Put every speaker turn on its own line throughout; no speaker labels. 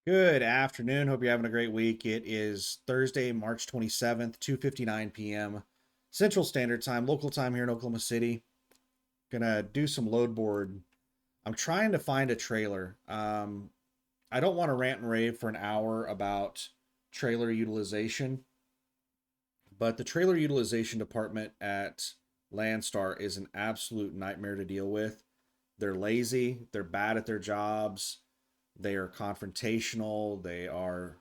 Good afternoon. Hope you're having a great week. It is Thursday, March 27th, 2:59 p.m. Central Standard Time, local time here in Oklahoma City. Gonna do some load board. I'm trying to find a trailer. I don't want to rant and rave for an hour about trailer utilization, but the trailer utilization department at Landstar is an absolute nightmare to deal with. They're lazy, they're bad at their jobs, they are confrontational, they are,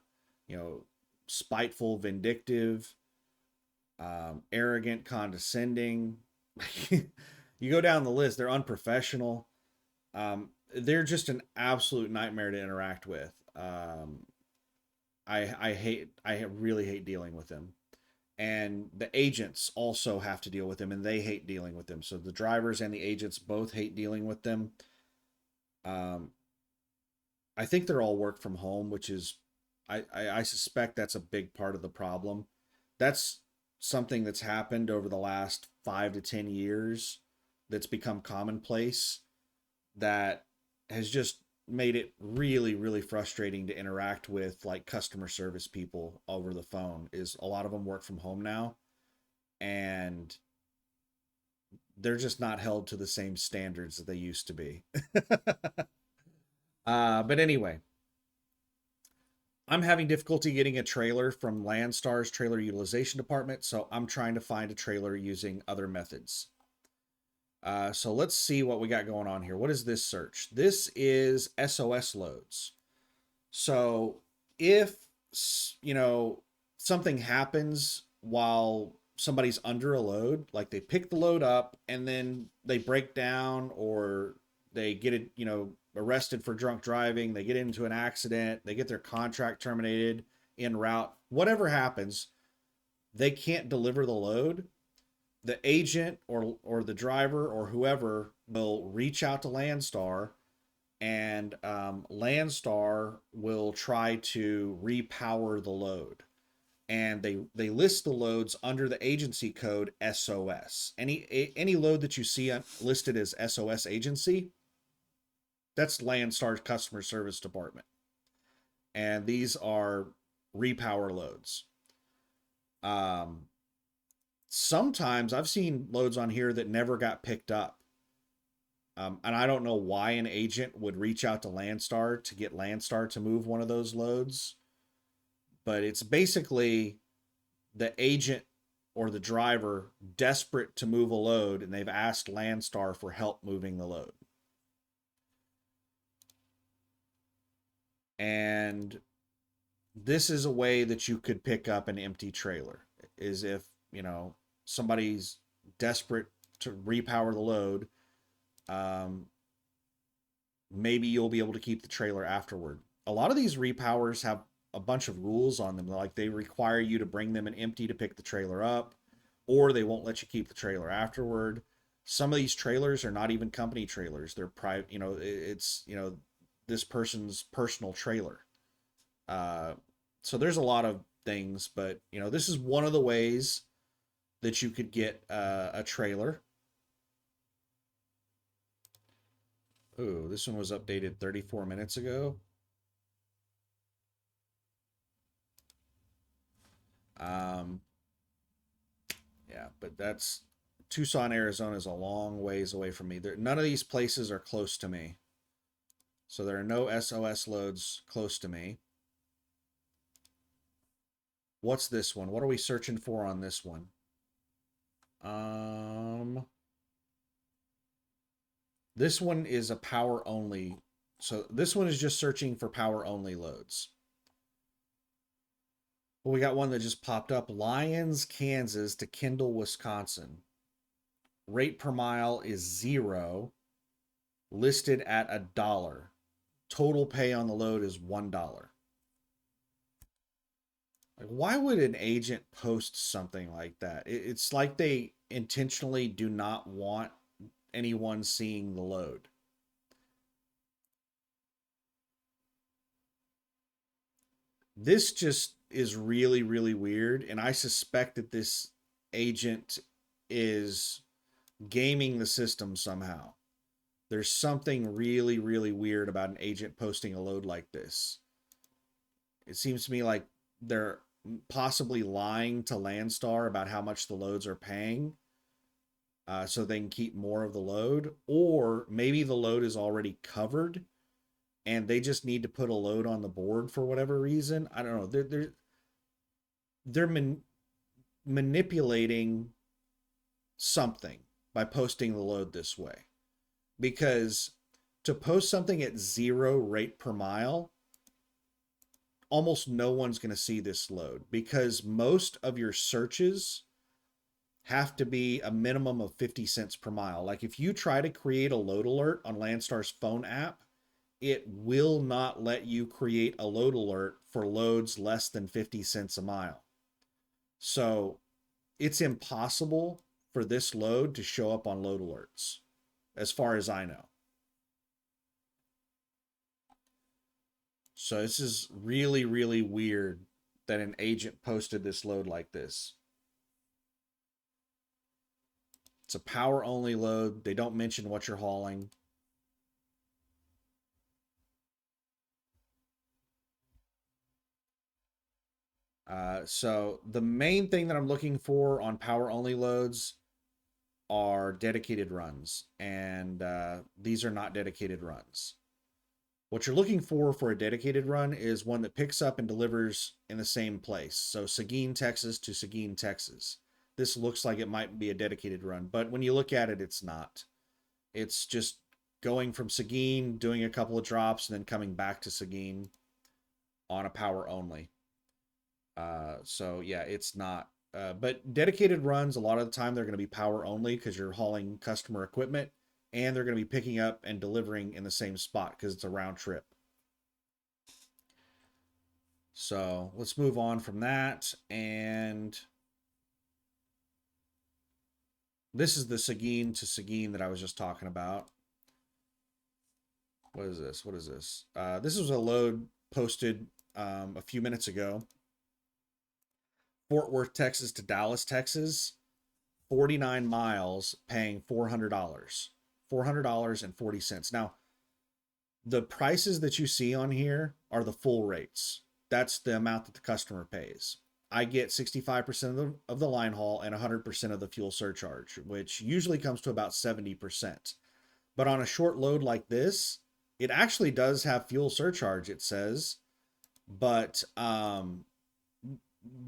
you know, spiteful, vindictive, arrogant, condescending. You go down the list, they're unprofessional. They're just an absolute nightmare to interact with. I really hate dealing with them. And the agents also have to deal with them, and they hate dealing with them. So the drivers and the agents both hate dealing with them. Um, I think they're all work from home, which is, I suspect that's a big part of the problem. That's something that's happened over the last 5 to 10 years that's become commonplace that has just made it really, really frustrating to interact with like customer service people over the phone. Is a lot of them work from home now, and they're just not held to the same standards that they used to be. But anyway, I'm having difficulty getting a trailer from Landstar's trailer utilization department, so I'm trying to find a trailer using other methods. So let's see what we got going on here. What is this search? This is SOS loads. So if you know something happens while somebody's under a load, like they pick the load up and then they break down or they get it, arrested for drunk driving, they get into an accident, they get their contract terminated en route, whatever happens, they can't deliver the load. The agent or the driver or whoever will reach out to Landstar, and Landstar will try to repower the load. And they list the loads under the agency code SOS. Any load that you see listed as SOS agency, that's Landstar's customer service department, and these are repower loads. Um, Sometimes I've seen loads on here that never got picked up. And I don't know why an agent would reach out to Landstar to get Landstar to move one of those loads, but it's basically the agent or the driver desperate to move a load, and they've asked Landstar for help moving the load. And this is a way that you could pick up an empty trailer, is if, somebody's desperate to repower the load. Um, Maybe you'll be able to keep the trailer afterward. A lot of these repowers have a bunch of rules on them. Like they require you to bring them an empty to pick the trailer up, or they won't let you keep the trailer afterward. Some of these trailers are not even company trailers. They're private, it's, this person's personal trailer. Uh, so there's a lot of things, but this is one of the ways that you could get a trailer. Ooh, this one was updated 34 minutes ago. Um, yeah, but that's Tucson, Arizona is a long ways away from me. None of these places are close to me. So there are no SOS loads close to me. What's this one? What are we searching for on this one? Um, this one is a power only. So this one is just searching for power only loads. Well, we got one that just popped up. Lyons, Kansas to Kendall, Wisconsin. Rate per mile is 0, listed at $1. Total pay on the load is $1. Like, why would an agent post something like that? It's like they intentionally do not want anyone seeing the load. This just is really, really weird. And I suspect that this agent is gaming the system somehow. There's something really, really weird about an agent posting a load like this. It seems to me like they're possibly lying to Landstar about how much the loads are paying, so they can keep more of the load, or maybe the load is already covered and they just need to put a load on the board for whatever reason. I don't know. They're manipulating something by posting the load this way, because to post something at 0 rate per mile, almost no one's going to see this load, because most of your searches have to be a minimum of 50 cents per mile. Like if you try to create a load alert on Landstar's phone app, it will not let you create a load alert for loads less than 50 cents a mile. So it's impossible for this load to show up on load alerts, as far as I know. So this is really, really weird that an agent posted this load like this. It's a power only load. They don't mention what you're hauling. So the main thing that I'm looking for on power only loads are dedicated runs, and these are not dedicated runs. What you're looking for a dedicated run is one that picks up and delivers in the same place. So Seguin, Texas to Seguin, Texas. This looks like it might be a dedicated run, but when you look at it, it's not. It's just going from Seguin, doing a couple of drops, and then coming back to Seguin on a power only. So yeah, it's not. But dedicated runs, a lot of the time they're going to be power only because you're hauling customer equipment, and they're going to be picking up and delivering in the same spot because it's a round trip. So let's move on from that. And this is the Seguin to Seguin that I was just talking about. What is this? What is this? This was a load posted a few minutes ago. Fort Worth, Texas to Dallas, Texas. 49 miles, paying $400. $400.40. Now, the prices that you see on here are the full rates. That's the amount that the customer pays. I get 65% of the line haul and 100% of the fuel surcharge, which usually comes to about 70%. But on a short load like this, it actually does have fuel surcharge, it says, but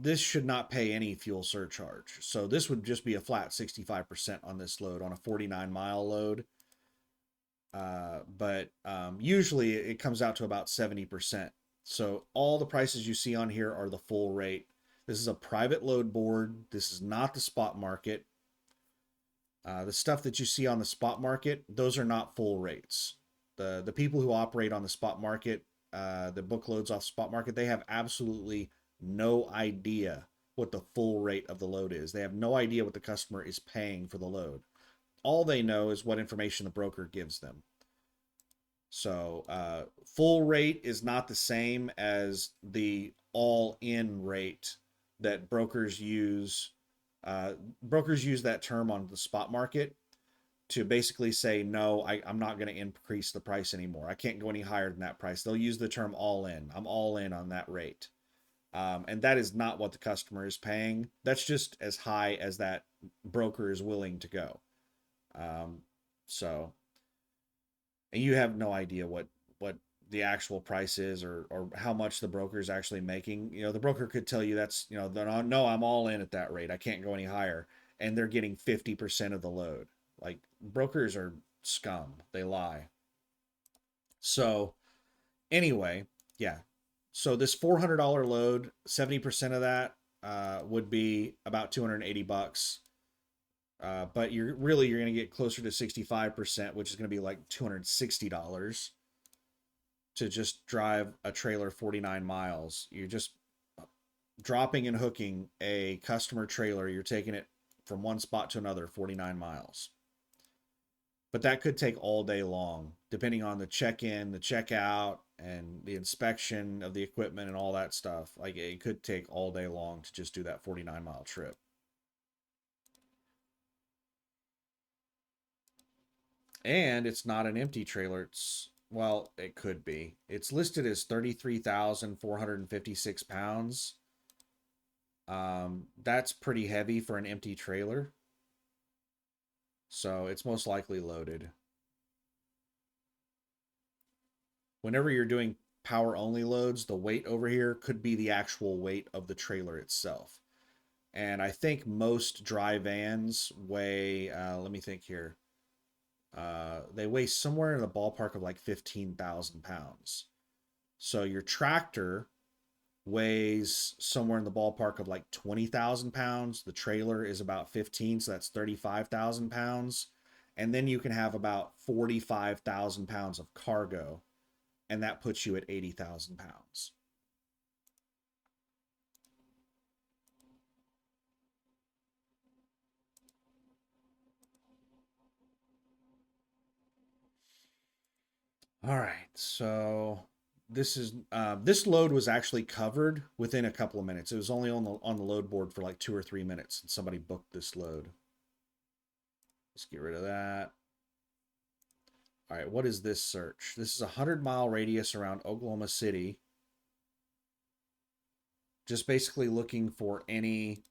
this should not pay any fuel surcharge. So this would just be a flat 65% on this load on a 49-mile load. But usually it comes out to about 70%. So all the prices you see on here are the full rate. This is a private load board. This is not the spot market. The stuff that you see on the spot market, those are not full rates. The people who operate on the spot market, the book loads off spot market, they have absolutely no idea what the full rate of the load is. They have no idea what the customer is paying for the load. All they know is what information the broker gives them. So full rate is not the same as the all-in rate that brokers use. Brokers use that term on the spot market to basically say, no, I'm not going to increase the price anymore. I can't go any higher than that price. They'll use the term all in. I'm all in on that rate. And that is not what the customer is paying. That's just as high as that broker is willing to go. So, and you have no idea what the actual price is, or how much the broker is actually making. You know, the broker could tell you that's, you know, no, I'm all in at that rate. I can't go any higher. And they're getting 50% of the load. Like, brokers are scum. They lie. So anyway, yeah, so this $400 load, 70% of that would be about 280 bucks. But you're going to get closer to 65%, which is going to be like $260 to just drive a trailer 49 miles. You're just dropping and hooking a customer trailer. You're taking it from one spot to another 49 miles. But that could take all day long, depending on the check-in, the check-out, and the inspection of the equipment and all that stuff. Like, it could take all day long to just do that 49-mile trip. And it's not an empty trailer. Well, it could be. It's listed as 33,456 pounds. That's pretty heavy for an empty trailer. So it's most likely loaded. Whenever you're doing power only loads, the weight over here could be the actual weight of the trailer itself. And I think most dry vans weigh, let me think here. They weigh somewhere in the ballpark of like 15,000 pounds. So your tractor weighs somewhere in the ballpark of like 20,000 pounds. The trailer is about 15, so that's 35,000 pounds. And then you can have about 45,000 pounds of cargo, and that puts you at 80,000 pounds. All right, so this load was actually covered within a couple of minutes. It was only on the load board for like 2 or 3 minutes, and somebody booked this load. Let's get rid of that. All right, what is this search? This is a 100-mile radius around Oklahoma City. Just basically looking for any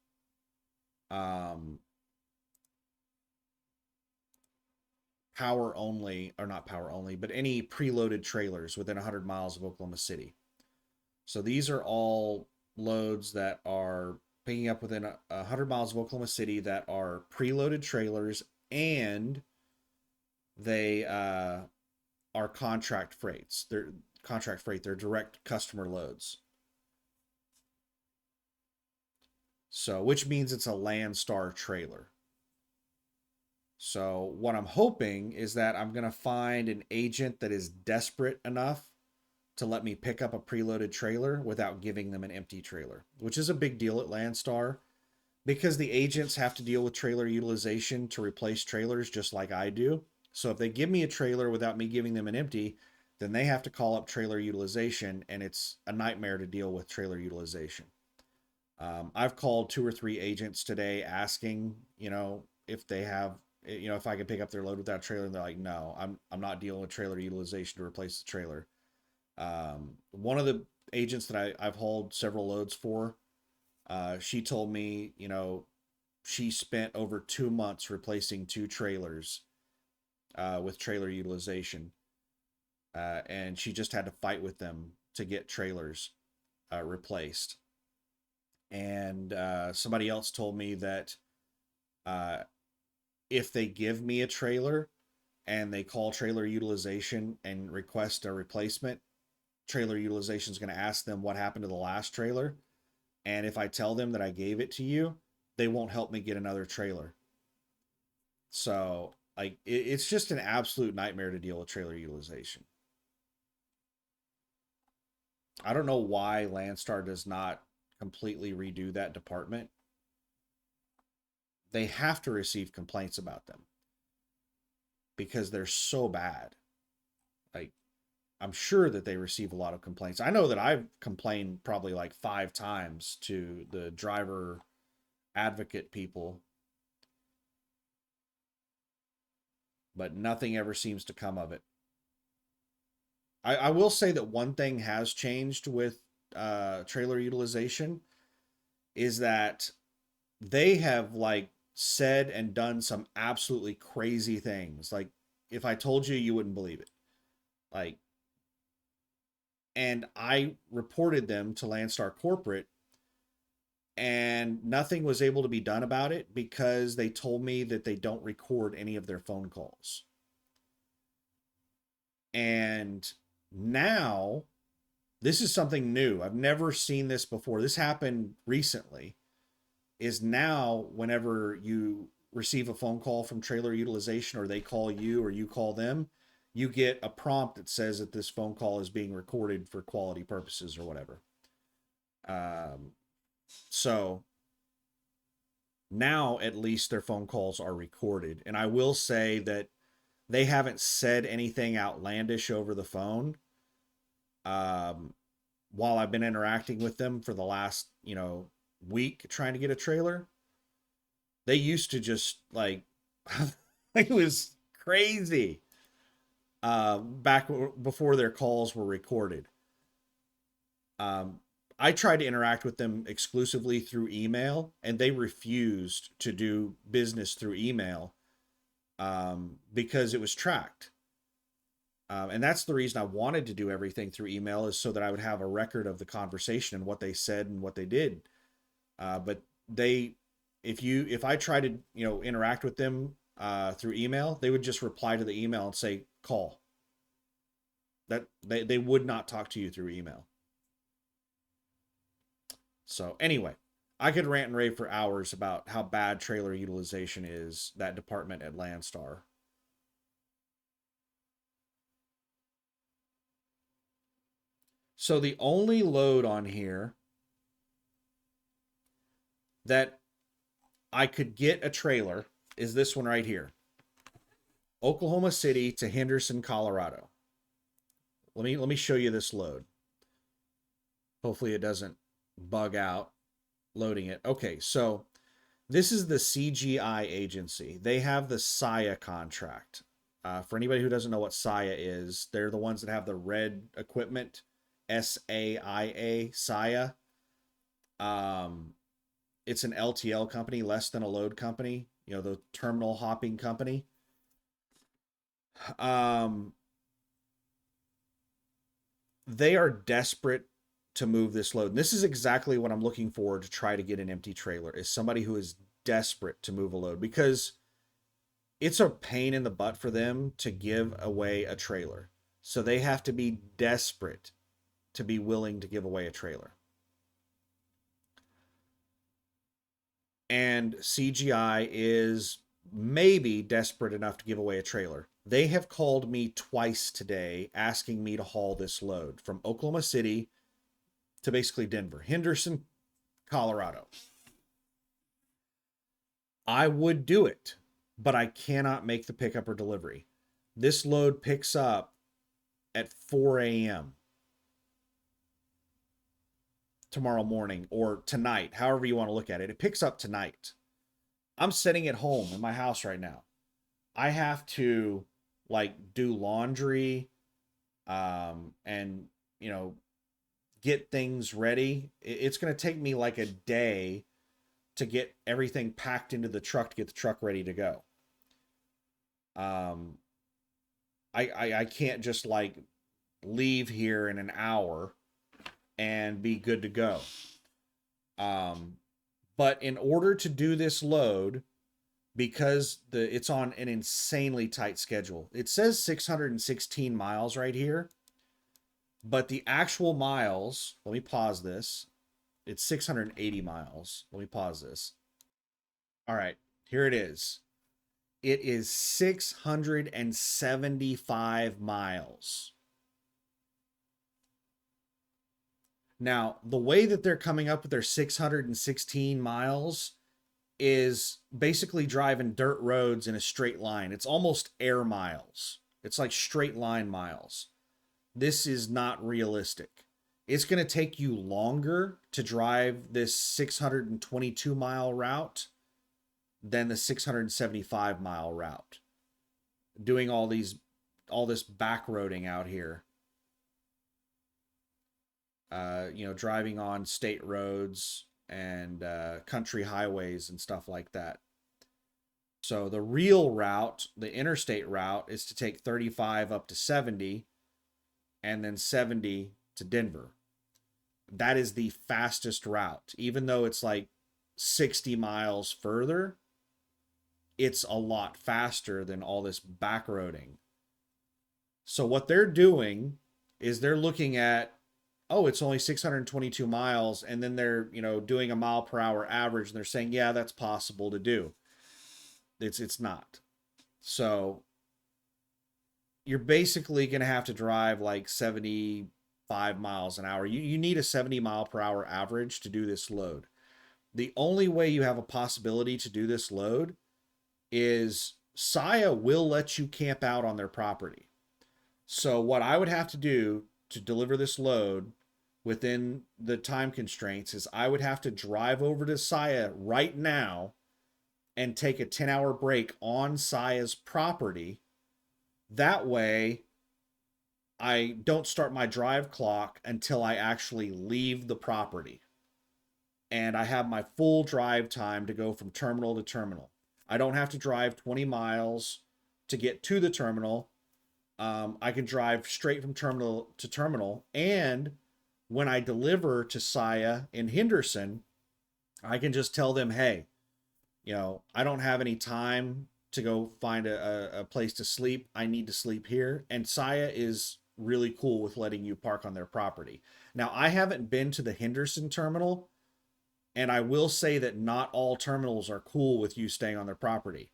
power only, or not power only, but any preloaded trailers within 100 miles of Oklahoma City. So these are all loads that are picking up within 100 miles of Oklahoma City that are preloaded trailers, and they are contract freights. They're contract freight, they're direct customer loads. So, which means it's a Landstar trailer. So, what I'm hoping is that I'm going to find an agent that is desperate enough to let me pick up a preloaded trailer without giving them an empty trailer, which is a big deal at Landstar because the agents have to deal with trailer utilization to replace trailers just like I do. So, if they give me a trailer without me giving them an empty, then they have to call up trailer utilization, and it's a nightmare to deal with trailer utilization. I've called 2 or 3 agents today asking, if they have, if I can pick up their load without a trailer, and they're like, no, I'm not dealing with trailer utilization to replace the trailer. One of the agents that I've hauled several loads for, she told me, she spent over 2 months replacing 2 trailers with trailer utilization, and she just had to fight with them to get trailers replaced. And somebody else told me that uh, if they give me a trailer and they call trailer utilization and request a replacement, trailer utilization is going to ask them what happened to the last trailer. And if I tell them that I gave it to you, they won't help me get another trailer. So, like, it's just an absolute nightmare to deal with trailer utilization. I don't know why Landstar does not completely redo that department. They have to receive complaints about them because they're so bad. Like, I'm sure that they receive a lot of complaints. I know that I've complained probably like 5 times to the driver advocate people, but nothing ever seems to come of it. I will say that one thing has changed with trailer utilization is that they have like said and done some absolutely crazy things. Like, if I told you, you wouldn't believe it. Like, and I reported them to Landstar Corporate, and nothing was able to be done about it because they told me that they don't record any of their phone calls. And now, this is something new. I've never seen this before. This happened recently. Is now whenever you receive a phone call from trailer utilization, or they call you or you call them, you get a prompt that says that this phone call is being recorded for quality purposes or whatever. Um, so now at least their phone calls are recorded. And I will say that they haven't said anything outlandish over the phone um, while I've been interacting with them for the last, week trying to get a trailer. They used to just like, it was crazy. back before their calls were recorded. Um, I tried to interact with them exclusively through email, and they refused to do business through email because it was tracked. And that's the reason I wanted to do everything through email, is so that I would have a record of the conversation and what they said and what they did. But they, if I tried to interact with them through email, they would just reply to the email and say call. That they would not talk to you through email. So anyway, I could rant and rave for hours about how bad trailer utilization is, that department at Landstar. So the only load on here that I could get a trailer is this one right here. Oklahoma City to Henderson, Colorado. Let me show you this load. Hopefully it doesn't bug out loading it. Okay, so this is the CGI agency. They have the SIA contract. For anybody who doesn't know what SIA is, they're the ones that have the red equipment. SAIA, SIA. It's an LTL company, less than a load company. The terminal hopping company. They are desperate to move this load. And this is exactly what I'm looking for to try to get an empty trailer, is somebody who is desperate to move a load, because it's a pain in the butt for them to give away a trailer. So they have to be desperate to be willing to give away a trailer. And CGI is maybe desperate enough to give away a trailer. They have called me twice today asking me to haul this load from Oklahoma City to basically Denver, Henderson, Colorado. I would do it, but I cannot make the pickup or delivery. This load picks up at 4 a.m. tomorrow morning, or tonight, however you want to look at it. It picks up tonight. I'm sitting at home in my house right now. I have to do laundry and get things ready. It's going to take me like a day to get everything packed into the truck to get the truck ready to go. I can't just leave here in an hour and be good to go. But in order to do this load, because it's on an insanely tight schedule, it says 616 miles right here, but the actual miles, let me pause this. It's 680 miles. Let me pause this. All right, here it is. It is 675 miles. Now, the way that they're coming up with their 616 miles is basically driving dirt roads in a straight line. It's almost air miles. It's like straight line miles. This is not realistic. It's going to take you longer to drive this 622 mile route than the 675 mile route. Doing all this back roading out here. Driving on state roads and country highways and stuff like that. So the real route, the interstate route, is to take 35 up to 70 and then 70 to Denver. That is the fastest route. Even though it's 60 miles further, it's a lot faster than all this back roading. So what they're doing is they're looking at, oh, it's only 622 miles, and then they're, doing a mile per hour average, and they're saying, yeah, that's possible to do. It's not. So you're basically going to have to drive 75 miles an hour. You need a 70 mile per hour average to do this load. The only way you have a possibility to do this load is SIA will let you camp out on their property. So what I would have to do to deliver this load within the time constraints is I would have to drive over to SIA right now and take a 10-hour break on SIA's property. That way I don't start my drive clock until I actually leave the property. And I have my full drive time to go from terminal to terminal. I don't have to drive 20 miles to get to the terminal. I can drive straight from terminal to terminal. And when I deliver to Saya in Henderson, I can just tell them, hey, I don't have any time to go find a place to sleep. I need to sleep here. And Saya is really cool with letting you park on their property. Now, I haven't been to the Henderson terminal, and I will say that not all terminals are cool with you staying on their property.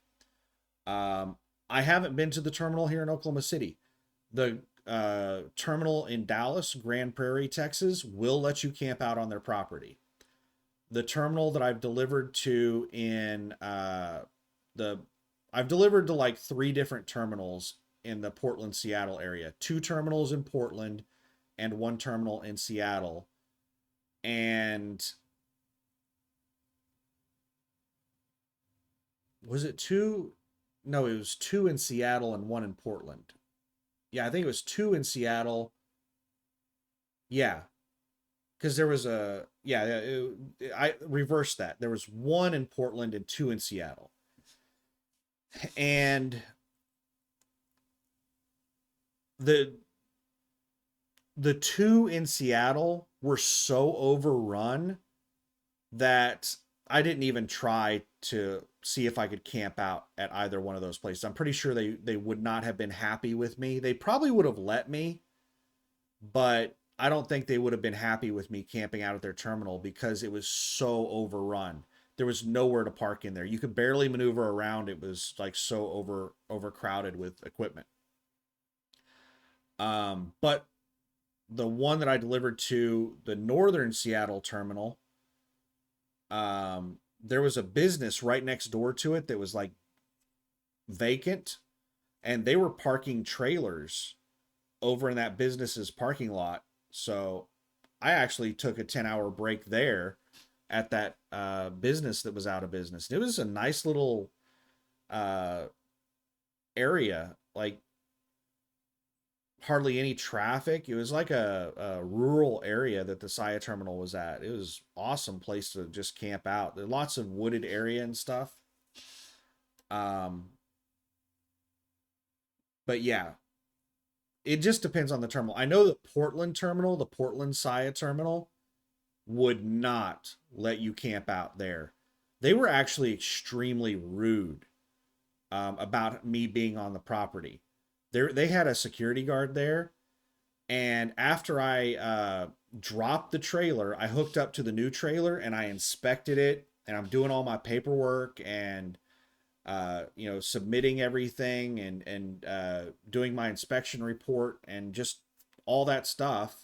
I haven't been to the terminal here in Oklahoma City. The terminal in Dallas, Grand Prairie, Texas, will let you camp out on their property. The terminal that I've delivered to in I've delivered to like 3 different terminals in the Portland, Seattle area. 2 terminals in Portland and 1 terminal in Seattle. And was it 2? No, it was 2 in Seattle and 1 in Portland. Yeah, I think it was 2 in Seattle. Yeah, because there was I reversed that. There was 1 in Portland and 2 in Seattle. And the 2 in Seattle were so overrun that I didn't even try to see if I could camp out at either one of those places. I'm pretty sure they would not have been happy with me. They probably would have let me, but I don't think they would have been happy with me camping out at their terminal because it was so overrun. There was nowhere to park in there. You could barely maneuver around. It was like so overcrowded with equipment. But the one that I delivered to the northern Seattle terminal, there was a business right next door to it that was like vacant, and they were parking trailers over in that business's parking lot. So I actually took a 10-hour break there at that business that was out of business. It was a nice little area, like hardly any traffic. It was like a rural area that the Saya terminal was at. It was awesome place to just camp out. There's lots of wooded area and stuff. But yeah, it just depends on the terminal. I know the Portland terminal, the Portland Saya terminal, would not let you camp out there. They were actually extremely rude about me being on the property. They had a security guard there, and after I dropped the trailer, I hooked up to the new trailer and I inspected it, and I'm doing all my paperwork and submitting everything and doing my inspection report and just all that stuff.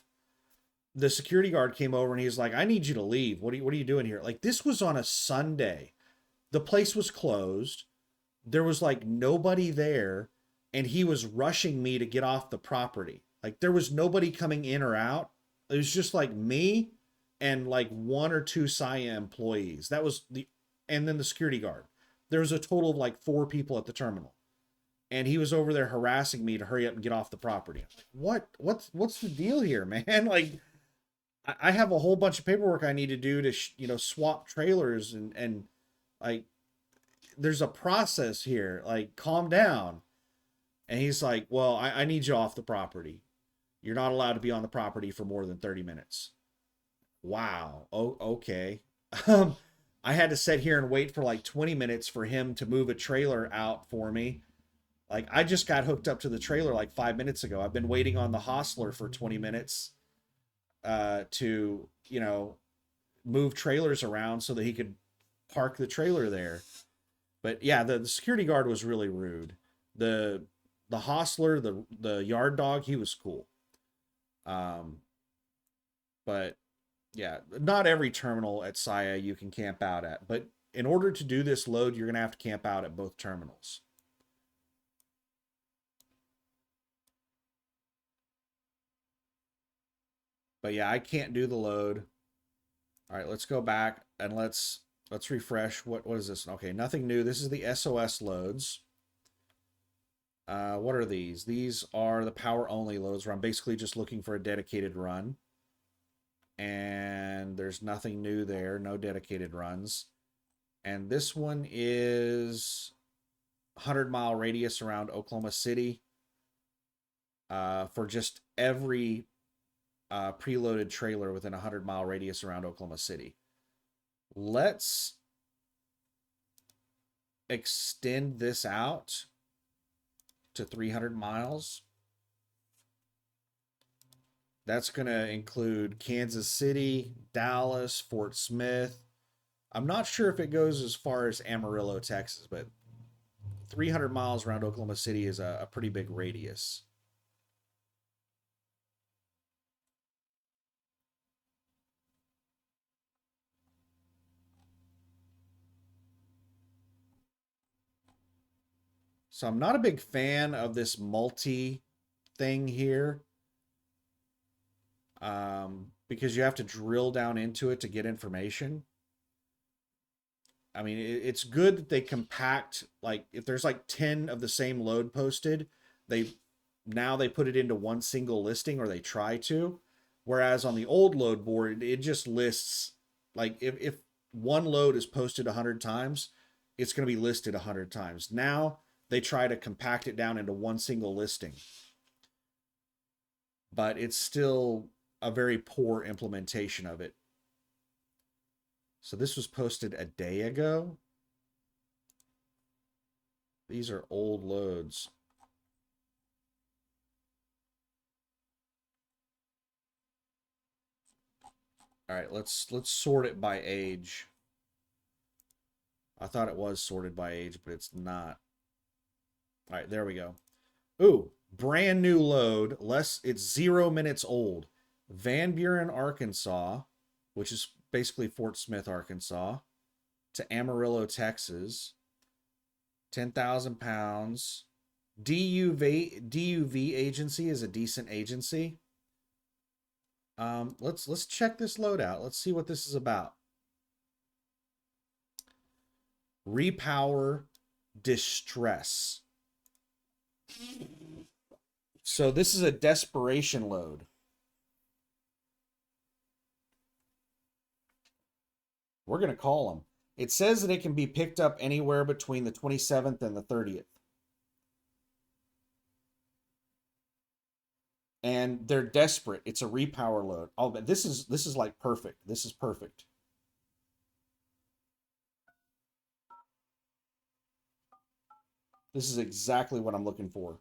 The security guard came over and he's like, "I need you to leave. What are you doing here?" Like, this was on a Sunday. The place was closed. There was like nobody there, and he was rushing me to get off the property. Like, there was nobody coming in or out. It was just like me and like 1 or 2 Saya employees. And then the security guard. There was a total of like 4 people at the terminal. And he was over there harassing me to hurry up and get off the property. Like, what's the deal here, man? Like, I have a whole bunch of paperwork I need to do to swap trailers and like, there's a process here. Like, calm down. And he's like, "Well, I need you off the property. You're not allowed to be on the property for more than 30 minutes." Wow. Oh, okay. Um, I had to sit here and wait for like 20 minutes for him to move a trailer out for me. Like, I just got hooked up to the trailer like 5 minutes ago. I've been waiting on the hostler for 20 minutes to, move trailers around so that he could park the trailer there. But yeah, the security guard was really rude. The hostler, the yard dog, he was cool. Um, but yeah, not every terminal at Saya you can camp out at. But in order to do this load, you're gonna have to camp out at both terminals. But yeah, I can't do the load. All right, let's go back and let's refresh. What is this? Okay, nothing new. This is the SOS loads. What are these? These are the power only loads where I'm basically just looking for a dedicated run. And there's nothing new there, no dedicated runs. And this one is 100-mile radius around Oklahoma City for just every preloaded trailer within a 100-mile radius around Oklahoma City. Let's extend this out to 300 miles. That's going to include Kansas City, Dallas, Fort Smith. I'm not sure if it goes as far as Amarillo, Texas, but 300 miles around Oklahoma City is a pretty big radius. So I'm not a big fan of this multi thing here because you have to drill down into it to get information. I mean, it's good that they compact, like if there's like 10 of the same load posted, they now they put it into one single listing, or they try to. Whereas on the old load board, it just lists, like if one load is posted 100 times, it's going to be listed 100 times. Now they try to compact it down into one single listing. But it's still a very poor implementation of it. So this was posted a day ago. These are old loads. All right, let's sort it by age. I thought it was sorted by age, but it's not. All right, there we go. Ooh, brand new load. It's 0 minutes old. Van Buren, Arkansas, which is basically Fort Smith, Arkansas, to Amarillo, Texas. 10,000 pounds. DUV agency is a decent agency. Let's check this load out. Let's see what this is about. Repower distress. So this is a desperation load. We're going to call them. It says that it can be picked up anywhere between the 27th and the 30th. And they're desperate. It's a repower load. Oh, but this is like perfect. This is perfect. This is exactly what I'm looking for.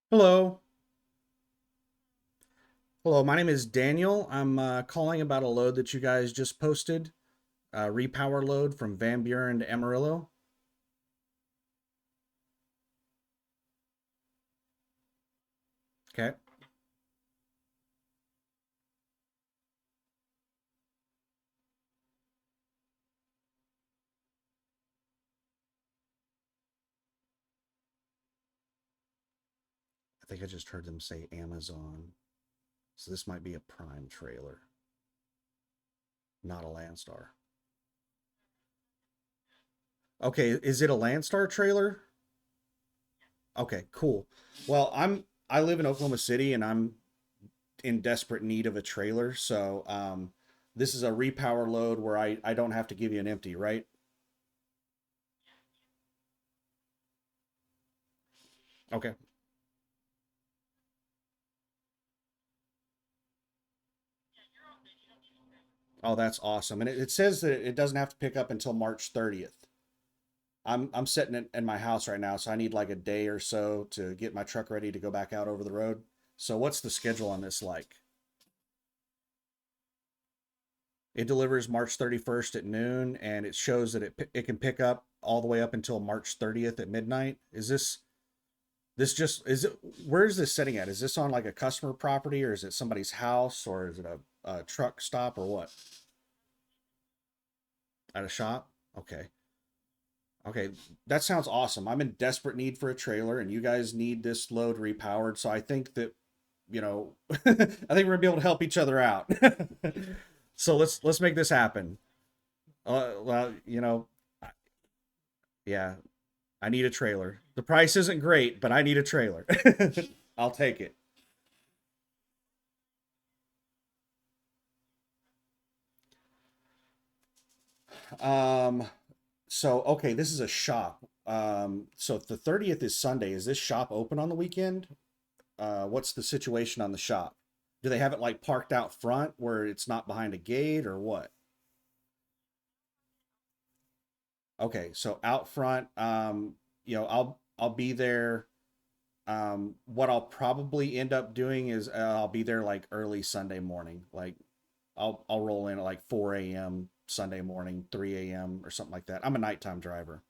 Hello. Hello, my name is Daniel. I'm calling about a load that you guys just posted. Repower load from Van Buren to Amarillo. Okay. I think I just heard them say Amazon. So this might be a Prime trailer, not a Landstar. Okay, is it a Landstar trailer? Okay, cool. Well, I live in Oklahoma City and I'm in desperate need of a trailer, so this is a repower load where I don't have to give you an empty, right? Okay. Oh, that's awesome. And it says that it doesn't have to pick up until March 30th. I'm sitting in my house right now, so I need like a day or so to get my truck ready to go back out over the road. So what's the schedule on this like? It delivers March 31st at noon, and it shows that it can pick up all the way up until March 30th at midnight. Is this just is it? Where is this setting at? Is this on like a customer property, or is it somebody's house, or is it a truck stop, or what? At a shop? Okay. Okay, that sounds awesome. I'm in desperate need for a trailer, and you guys need this load repowered. So I think that, I think we're gonna be able to help each other out. So let's make this happen. Well, yeah, I need a trailer. The price isn't great, but I need a trailer. I'll take it. Um, so okay, this is a shop. So if the 30th is Sunday, is this shop open on the weekend? What's the situation on the shop? Do they have it like parked out front where it's not behind a gate or what? Okay, so out front, I'll be there. What I'll probably end up doing is I'll be there like early Sunday morning. Like I'll roll in at like 4 a.m. Sunday morning, 3 a.m. or something like that. I'm a nighttime driver.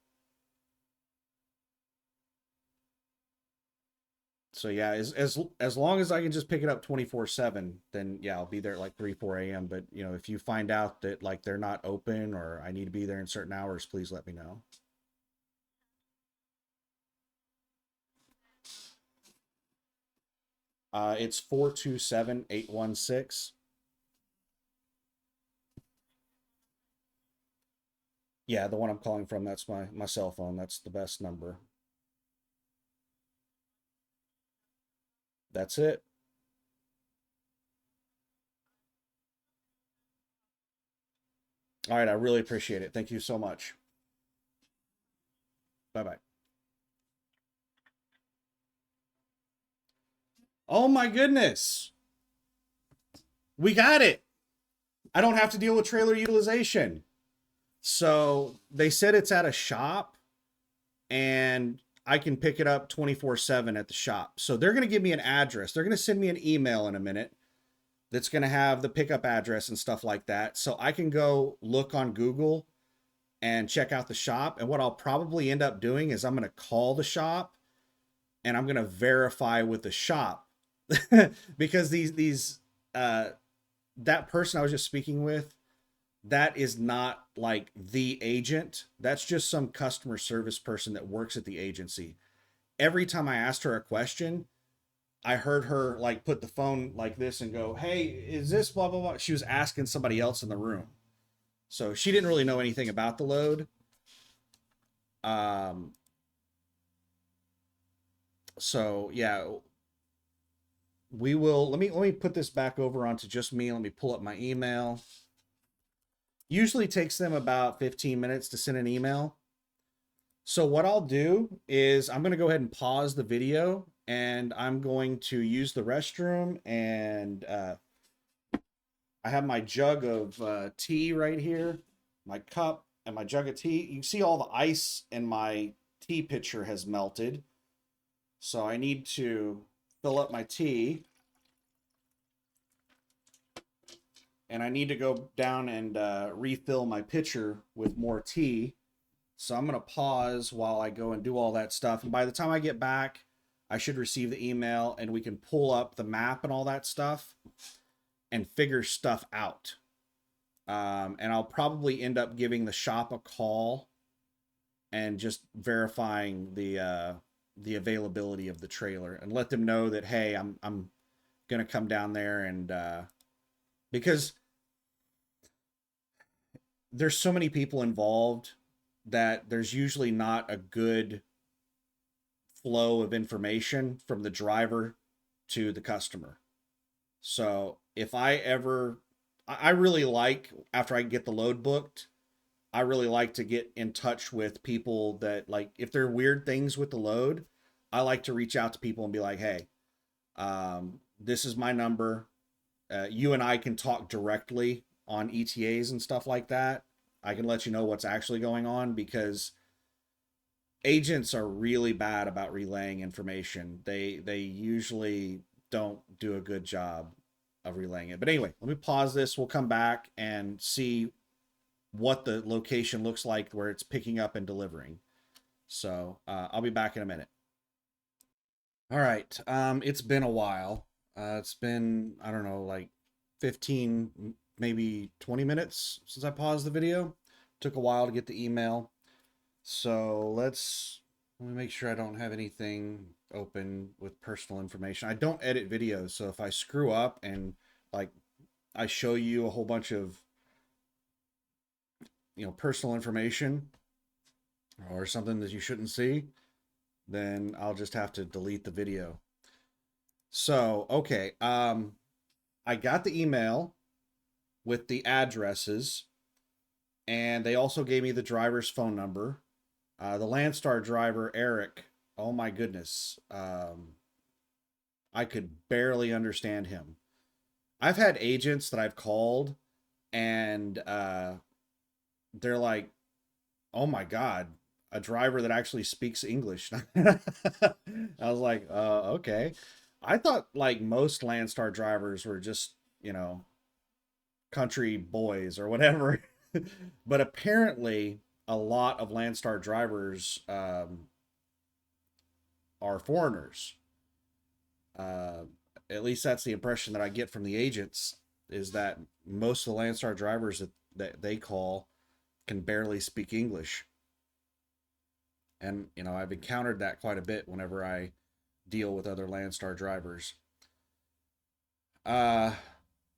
So yeah, as long as I can just pick it up 24/7, then yeah, I'll be there at like 3, 4 a.m. But if you find out that like they're not open or I need to be there in certain hours, please let me know. It's 427-816. Yeah, the one I'm calling from, that's my cell phone. That's the best number. That's it. All right, I really appreciate it. Thank you so much. Bye bye. Oh my goodness. We got it. I don't have to deal with trailer utilization. So they said it's at a shop and I can pick it up 24/7 at the shop. So they're going to give me an address. They're going to send me an email in a minute that's going to have the pickup address and stuff like that. So I can go look on Google and check out the shop. And what I'll probably end up doing is I'm going to call the shop and I'm going to verify with the shop because these that person I was just speaking with, that is not like the agent. That's just some customer service person that works at the agency. Every time I asked her a question, I heard her like put the phone like this and go, "Hey, is this blah blah blah?" She was asking somebody else in the room, so she didn't really know anything about the load. Um, so yeah, we will. Let me put this back over onto just me. Let me pull up my email. Usually takes them about 15 minutes to send an email. So what I'll do is I'm going to go ahead and pause the video and I'm going to use the restroom and I have my jug of tea right here, my cup and my jug of tea. You can see all the ice in my tea pitcher has melted. So I need to fill up my tea and I need to go down and refill my pitcher with more tea. So I'm going to pause while I go and do all that stuff. And by the time I get back, I should receive the email and we can pull up the map and all that stuff and figure stuff out. And I'll probably end up giving the shop a call and just verifying the availability of the trailer and let them know that hey, I'm gonna come down there and because there's so many people involved that there's usually not a good flow of information from the driver to the customer. So if I ever, I really like after I get the load booked, I really like to get in touch with people that like if there are weird things with the load, I like to reach out to people and be like, hey, this is my number. You and I can talk directly on ETAs and stuff like that. I can let you know what's actually going on because Agents are really bad about relaying information. They usually don't do a good job of relaying it. But anyway, let me pause this. We'll come back and see what the location looks like where it's picking up and delivering. So I'll be back in a minute. All right. It's been a while. It's been, I don't know, like 15, maybe 20 minutes since I paused the video. Took a while to get the email. So let me make sure I don't have anything open with personal information. I don't edit videos, so if I screw up and like I show you a whole bunch of, personal information or something that you shouldn't see, then I'll just have to delete the video. So, okay, I got the email with the addresses, and they also gave me the driver's phone number. The Landstar driver, Eric, oh my goodness, I could barely understand him. I've had agents that I've called, and they're like, "Oh my God, a driver that actually speaks English." I was like, okay." I thought like most Landstar drivers were just, country boys or whatever. But apparently, a lot of Landstar drivers are foreigners. Uh, at least that's the impression that I get from the agents, is that most of the Landstar drivers that they call can barely speak English. And, I've encountered that quite a bit whenever I deal with other Landstar drivers. Uh,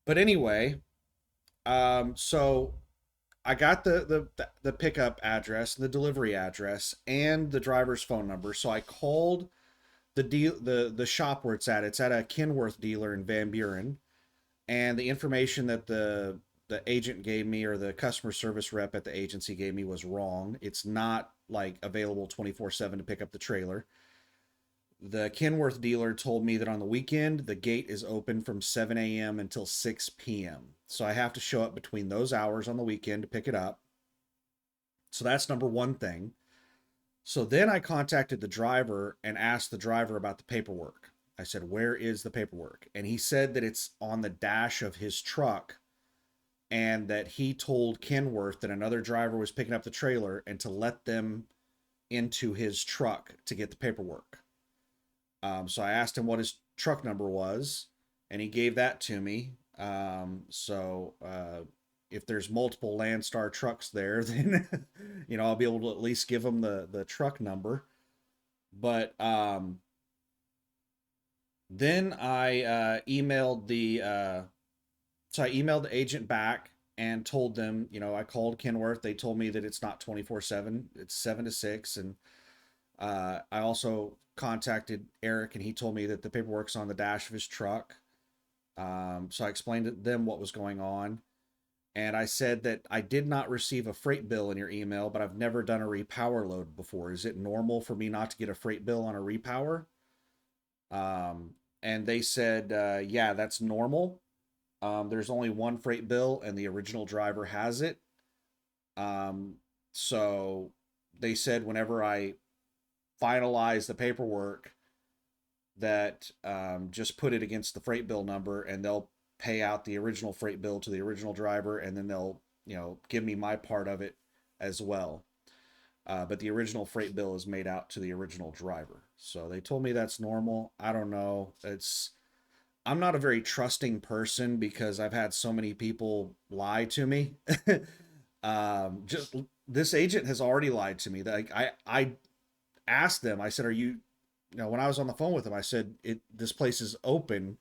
but anyway, so I got the pickup address, the delivery address, and the driver's phone number. So I called the shop where it's at. It's at a Kenworth dealer in Van Buren, and the information that the agent gave me, or the customer service rep at the agency gave me, was wrong. It's not like available 24/7 to pick up the trailer. The Kenworth dealer told me that on the weekend the gate is open from 7 a.m. until 6 p.m. So I have to show up between those hours on the weekend to pick it up. So that's number one thing. So then I contacted the driver and asked the driver about the paperwork. I said, "Where is the paperwork?" And he said that it's on the dash of his truck, and that he told Kenworth that another driver was picking up the trailer and to let them into his truck to get the paperwork. So I asked him what his truck number was, and he gave that to me. So if there's multiple Landstar trucks there, then I'll be able to at least give him the truck number. But then I emailed I emailed the agent back and told them, I called Kenworth. They told me that it's not 24/7; it's 7 to 6, and I also contacted Eric, and he told me that the paperwork's on the dash of his truck. So I explained to them what was going on. And I said that I did not receive a freight bill in your email, but I've never done a repower load before. Is it normal for me not to get a freight bill on a repower? And they said, yeah, that's normal. There's only one freight bill, and the original driver has it. Um, so they said whenever I finalize the paperwork, that just put it against the freight bill number, and they'll pay out the original freight bill to the original driver, and then they'll give me my part of it as well. But the original freight bill is made out to the original driver. So they told me that's normal. I don't know. I'm not a very trusting person because I've had so many people lie to me. Just this agent has already lied to me. Like I asked them. I said, "Are you?" When I was on the phone with him, I said, this place is open.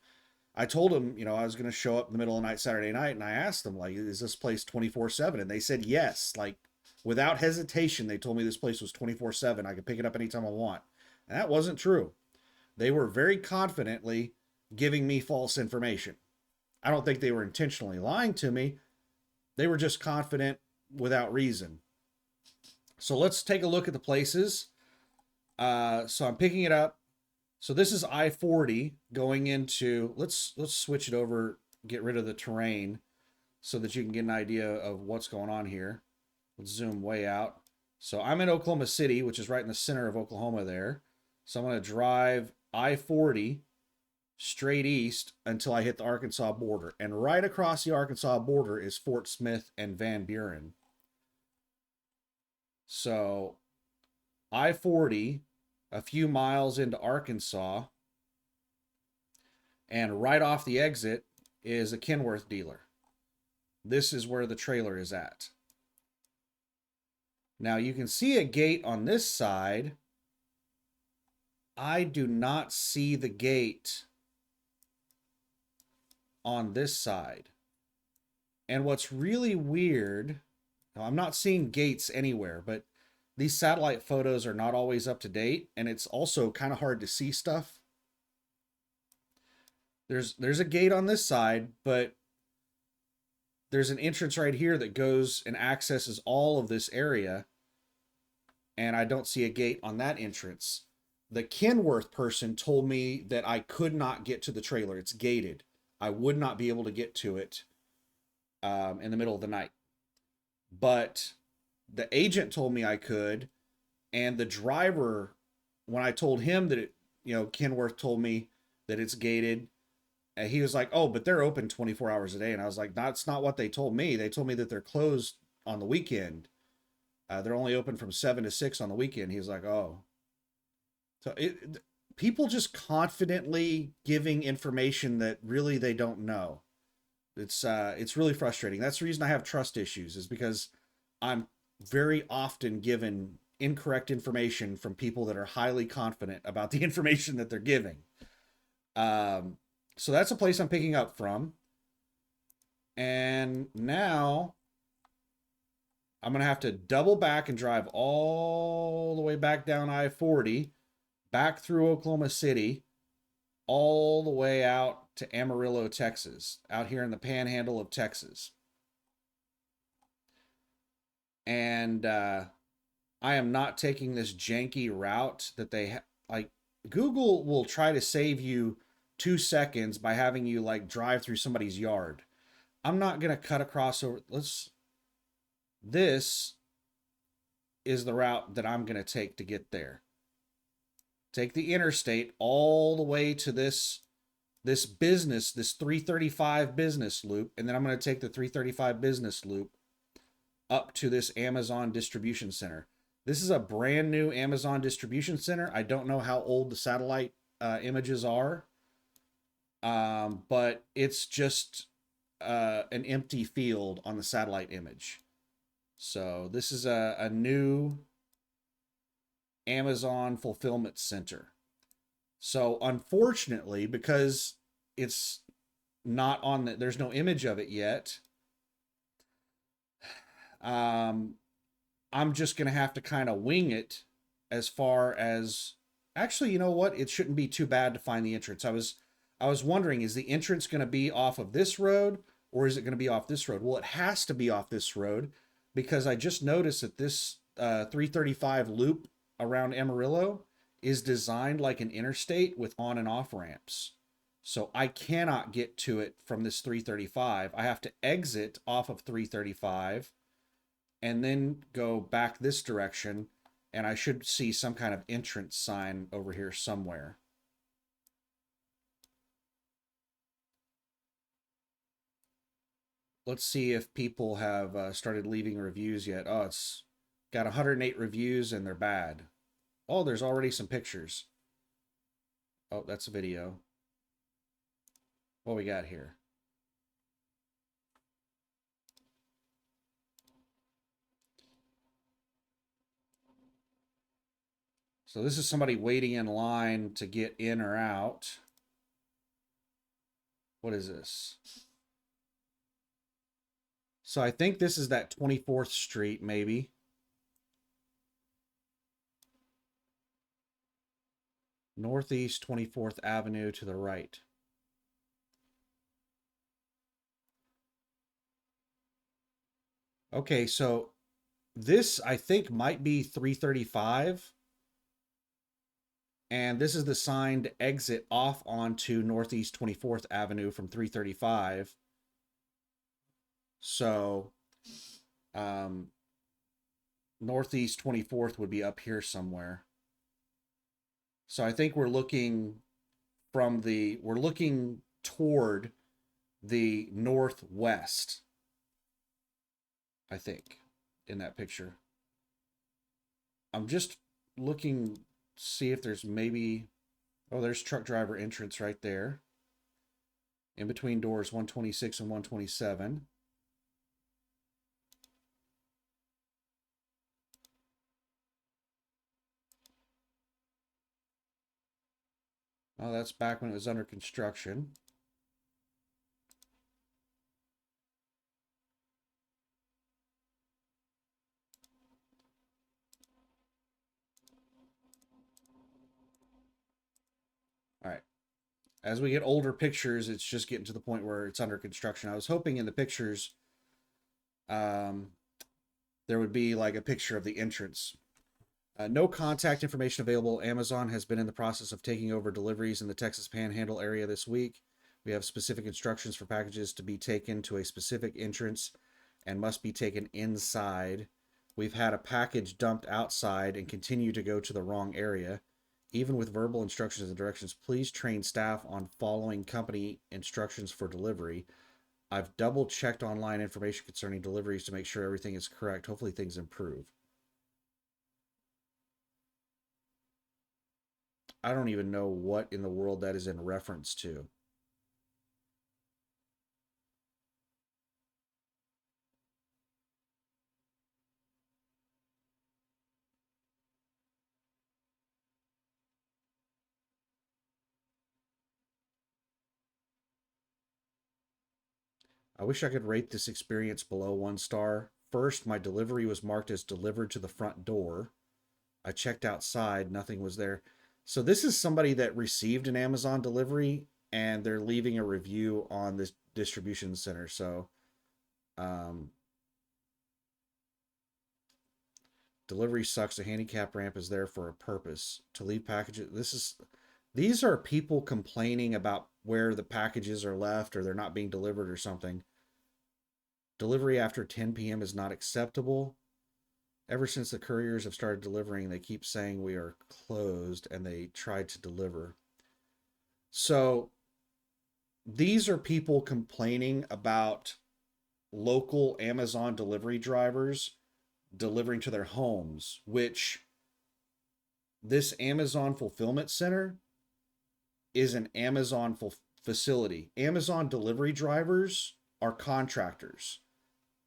I told him, I was going to show up in the middle of the night, Saturday night, and I asked them, like, is this place 24/7? And they said yes. Like, without hesitation, they told me this place was 24/7. I could pick it up anytime I want. And that wasn't true. They were very confidently giving me false information. I don't think they were intentionally lying to me. They were just confident without reason. So let's take a look at the places. So I'm picking it up. So this is I-40 going into, let's switch it over, get rid of the terrain so that you can get an idea of what's going on here. Let's zoom way out. So I'm in Oklahoma City, which is right in the center of Oklahoma there. So I'm going to drive I-40 straight east until I hit the Arkansas border. And right across the Arkansas border is Fort Smith and Van Buren. So I-40, a few miles into Arkansas, and right off the exit is a Kenworth dealer. This is where the trailer is at. Now you can see a gate on this side. I do not see the gate on this side. And what's really weird, I'm not seeing gates anywhere, but these satellite photos are not always up to date, and it's also kind of hard to see stuff. There's a gate on this side, but there's an entrance right here that goes and accesses all of this area, and I don't see a gate on that entrance. The Kenworth person told me that I could not get to the trailer. It's gated. I would not be able to get to it in the middle of the night. But the agent told me I could, and the driver, when I told him that Kenworth told me that it's gated, he was like, "Oh, but they're open 24 hours a day." And I was like, "That's not what they told me. They told me that they're closed on the weekend. They're only open from 7 to 6 on the weekend." He was like, "Oh." So people just confidently giving information that really they don't know. It's really frustrating. That's the reason I have trust issues, is because I'm very often given incorrect information from people that are highly confident about the information that they're giving. So that's a place I'm picking up from. And now I'm going to have to double back and drive all the way back down I-40, back through Oklahoma City, all the way out to Amarillo, Texas, out here in the panhandle of Texas. And I am not taking this janky route that they like. Google will try to save you 2 seconds by having you like drive through somebody's yard. I'm not going to cut across over. This is the route that I'm going to take to get there. Take the interstate all the way to this 335 business loop, and then I'm going to take the 335 business loop up to this Amazon distribution center. This is a brand new Amazon distribution center. I don't know how old the satellite images are, but it's just an empty field on the satellite image. So this is a new Amazon fulfillment center. So unfortunately, because it's not on there's no image of it yet, I'm just going to have to kind of wing it as far as, actually, you know what? It shouldn't be too bad to find the entrance. I was wondering, is the entrance going to be off of this road, or is it going to be off this road? Well, it has to be off this road, because I just noticed that this 335 loop around Amarillo is designed like an interstate with on and off ramps. So I cannot get to it from this 335. I have to exit off of 335 and then go back this direction, and I should see some kind of entrance sign over here somewhere. Let's see if people have started leaving reviews yet. Oh, it's got 108 reviews and they're bad. Oh, there's already some pictures. Oh, that's a video. What we got here? So this is somebody waiting in line to get in or out. What is this? So I think this is that 24th Street, maybe. Northeast 24th Avenue to the right. Okay, so this, I think, might be 335. And this is the signed exit off onto Northeast 24th Avenue from 335. So, Northeast 24th would be up here somewhere. So I think we're looking toward the northwest, I think, in that picture. I'm just looking, see if there's maybe, oh, there's truck driver entrance right there. In between doors 126 and 127. Oh, that's back when it was under construction. All right. As we get older pictures, it's just getting to the point where it's under construction. I was hoping in the pictures um, there would be like a picture of the entrance. No contact information available. Amazon has been in the process of taking over deliveries in the Texas Panhandle area this week. We have specific instructions for packages to be taken to a specific entrance and must be taken inside. We've had a package dumped outside and continue to go to the wrong area. Even with verbal instructions and directions, please train staff on following company instructions for delivery. I've double checked online information concerning deliveries to make sure everything is correct. Hopefully things improve. I don't even know what in the world that is in reference to. I wish I could rate this experience below 1 star. First, my delivery was marked as delivered to the front door. I checked outside, nothing was there. So this is somebody that received an Amazon delivery and they're leaving a review on this distribution center. So um, delivery sucks. A handicap ramp is there for a purpose to leave packages. These are people complaining about where the packages are left or they're not being delivered or something. Delivery after 10 p.m. is not acceptable. Ever since the couriers have started delivering, they keep saying we are closed and they tried to deliver. So these are people complaining about local Amazon delivery drivers delivering to their homes, which this Amazon fulfillment center is an Amazon facility. Amazon delivery drivers are contractors.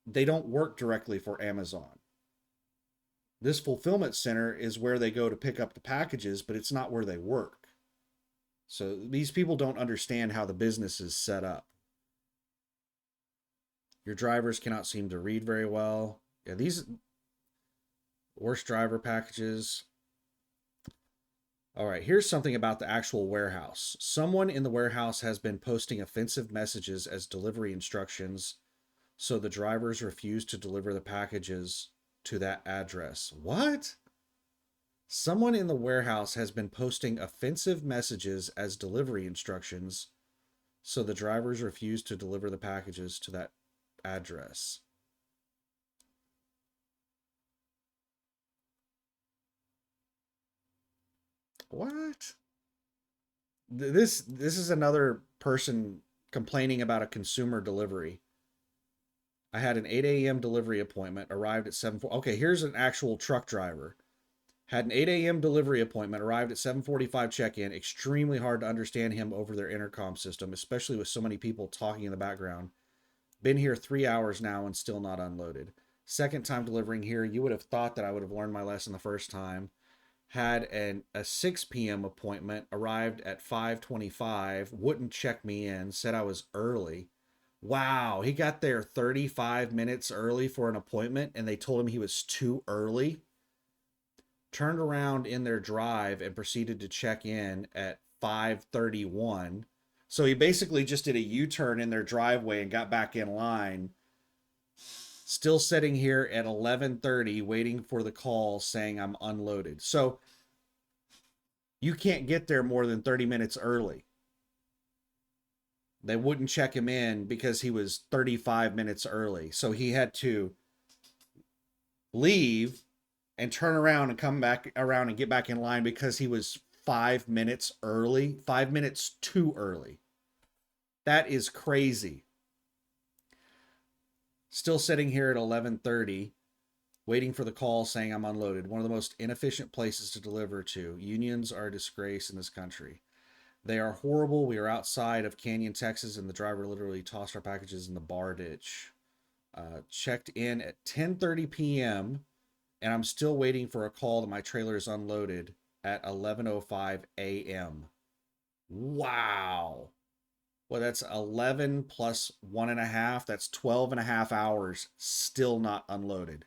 They don't work directly for Amazon. This fulfillment center is where they go to pick up the packages, but it's not where they work. So these people don't understand how the business is set up. Your drivers cannot seem to read very well. Yeah, these worst driver packages. All right, here's something about the actual warehouse. Someone in the warehouse has been posting offensive messages as delivery instructions, so the drivers refuse to deliver the packages to that address. What? Someone in the warehouse has been posting offensive messages as delivery instructions, so the drivers refuse to deliver the packages to that address. What? This is another person complaining about a consumer delivery. I had an 8 a.m. delivery appointment, arrived at 7. Okay, here's an actual truck driver. Had an 8 a.m. delivery appointment, arrived at 7:45 check-in. Extremely hard to understand him over their intercom system, especially with so many people talking in the background. Been here 3 hours now and still not unloaded. Second time delivering here. You would have thought that I would have learned my lesson the first time. Had a 6 p.m. appointment, arrived at 5:25, wouldn't check me in, said I was early. Wow, he got there 35 minutes early for an appointment and they told him he was too early. Turned around in their drive and proceeded to check in at 5:31. So he basically just did a U-turn in their driveway and got back in line. Still sitting here at 11:30 waiting for the call saying I'm unloaded. So you can't get there more than 30 minutes early. They wouldn't check him in because he was 35 minutes early. So he had to leave and turn around and come back around and get back in line because he was 5 minutes early, 5 minutes too early. That is crazy. Still sitting here at 11:30, waiting for the call saying I'm unloaded. One of the most inefficient places to deliver to. Unions are a disgrace in this country. They are horrible. We are outside of Canyon, Texas, and the driver literally tossed our packages in the bar ditch. Checked in at 10:30 p.m. and I'm still waiting for a call that my trailer is unloaded at 11:05 a.m. Wow. Well, that's 11 plus 1.5. That's 12 and a half hours still not unloaded.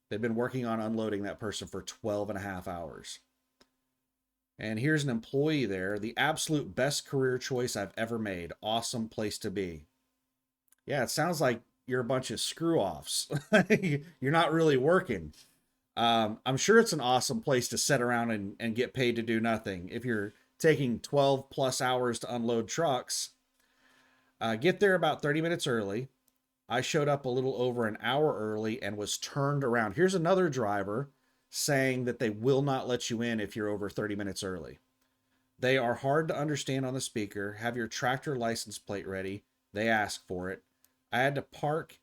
They've been working on unloading that person for 12 and a half hours. And here's an employee there. The absolute best career choice I've ever made. Awesome place to be. Yeah, it sounds like you're a bunch of screw-offs. You're not really working. I'm sure it's an awesome place to sit around and get paid to do nothing. If you're taking 12 plus hours to unload trucks, get there about 30 minutes early. I showed up a little over an hour early and was turned around. Here's another driver saying that they will not let you in if you're over 30 minutes early. They are hard to understand on the speaker. Have your tractor license plate ready. They ask for it. I had to park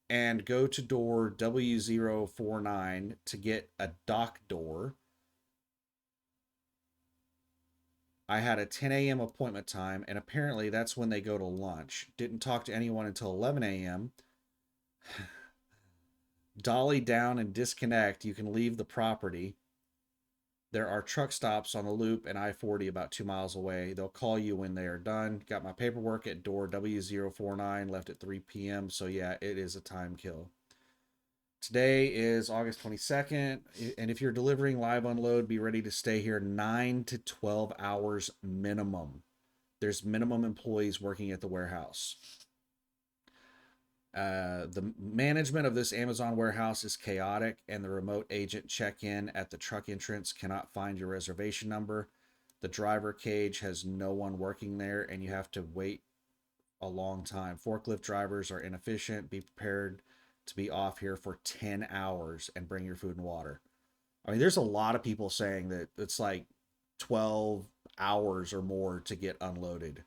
and go to door W049 to get a dock door. I had a 10 a.m. appointment time, and apparently that's when they go to lunch. Didn't talk to anyone until 11 a.m. Dolly down and disconnect. You can leave the property. There are truck stops on the loop and I-40 about 2 miles away. They'll call you when they are done. Got my paperwork at door W049, left at 3 p.m. So yeah, it is a time kill. Today is August 22nd, and if you're delivering live unload, be ready to stay here 9 to 12 hours minimum. There's minimum employees working at the warehouse. The management of this Amazon warehouse is chaotic, and the remote agent check-in at the truck entrance cannot find your reservation number. The driver cage has no one working there, and you have to wait a long time. Forklift drivers are inefficient. Be prepared to be off here for 10 hours and bring your food and water. I mean, there's a lot of people saying that it's like 12 hours or more to get unloaded.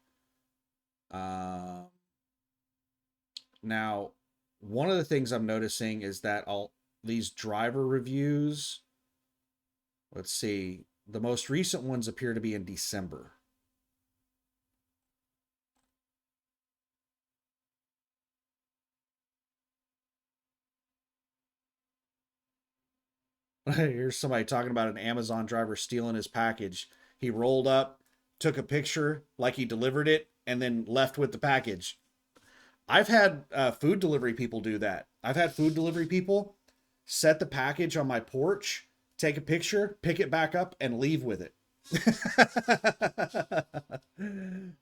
Now, one of the things I'm noticing is that all these driver reviews, let's see, the most recent ones appear to be in December. Here's somebody talking about an Amazon driver stealing his package. He rolled up, took a picture like he delivered it, and then left with the package. I've had food delivery people do that. I've had food delivery people set the package on my porch, take a picture, pick it back up, and leave with it.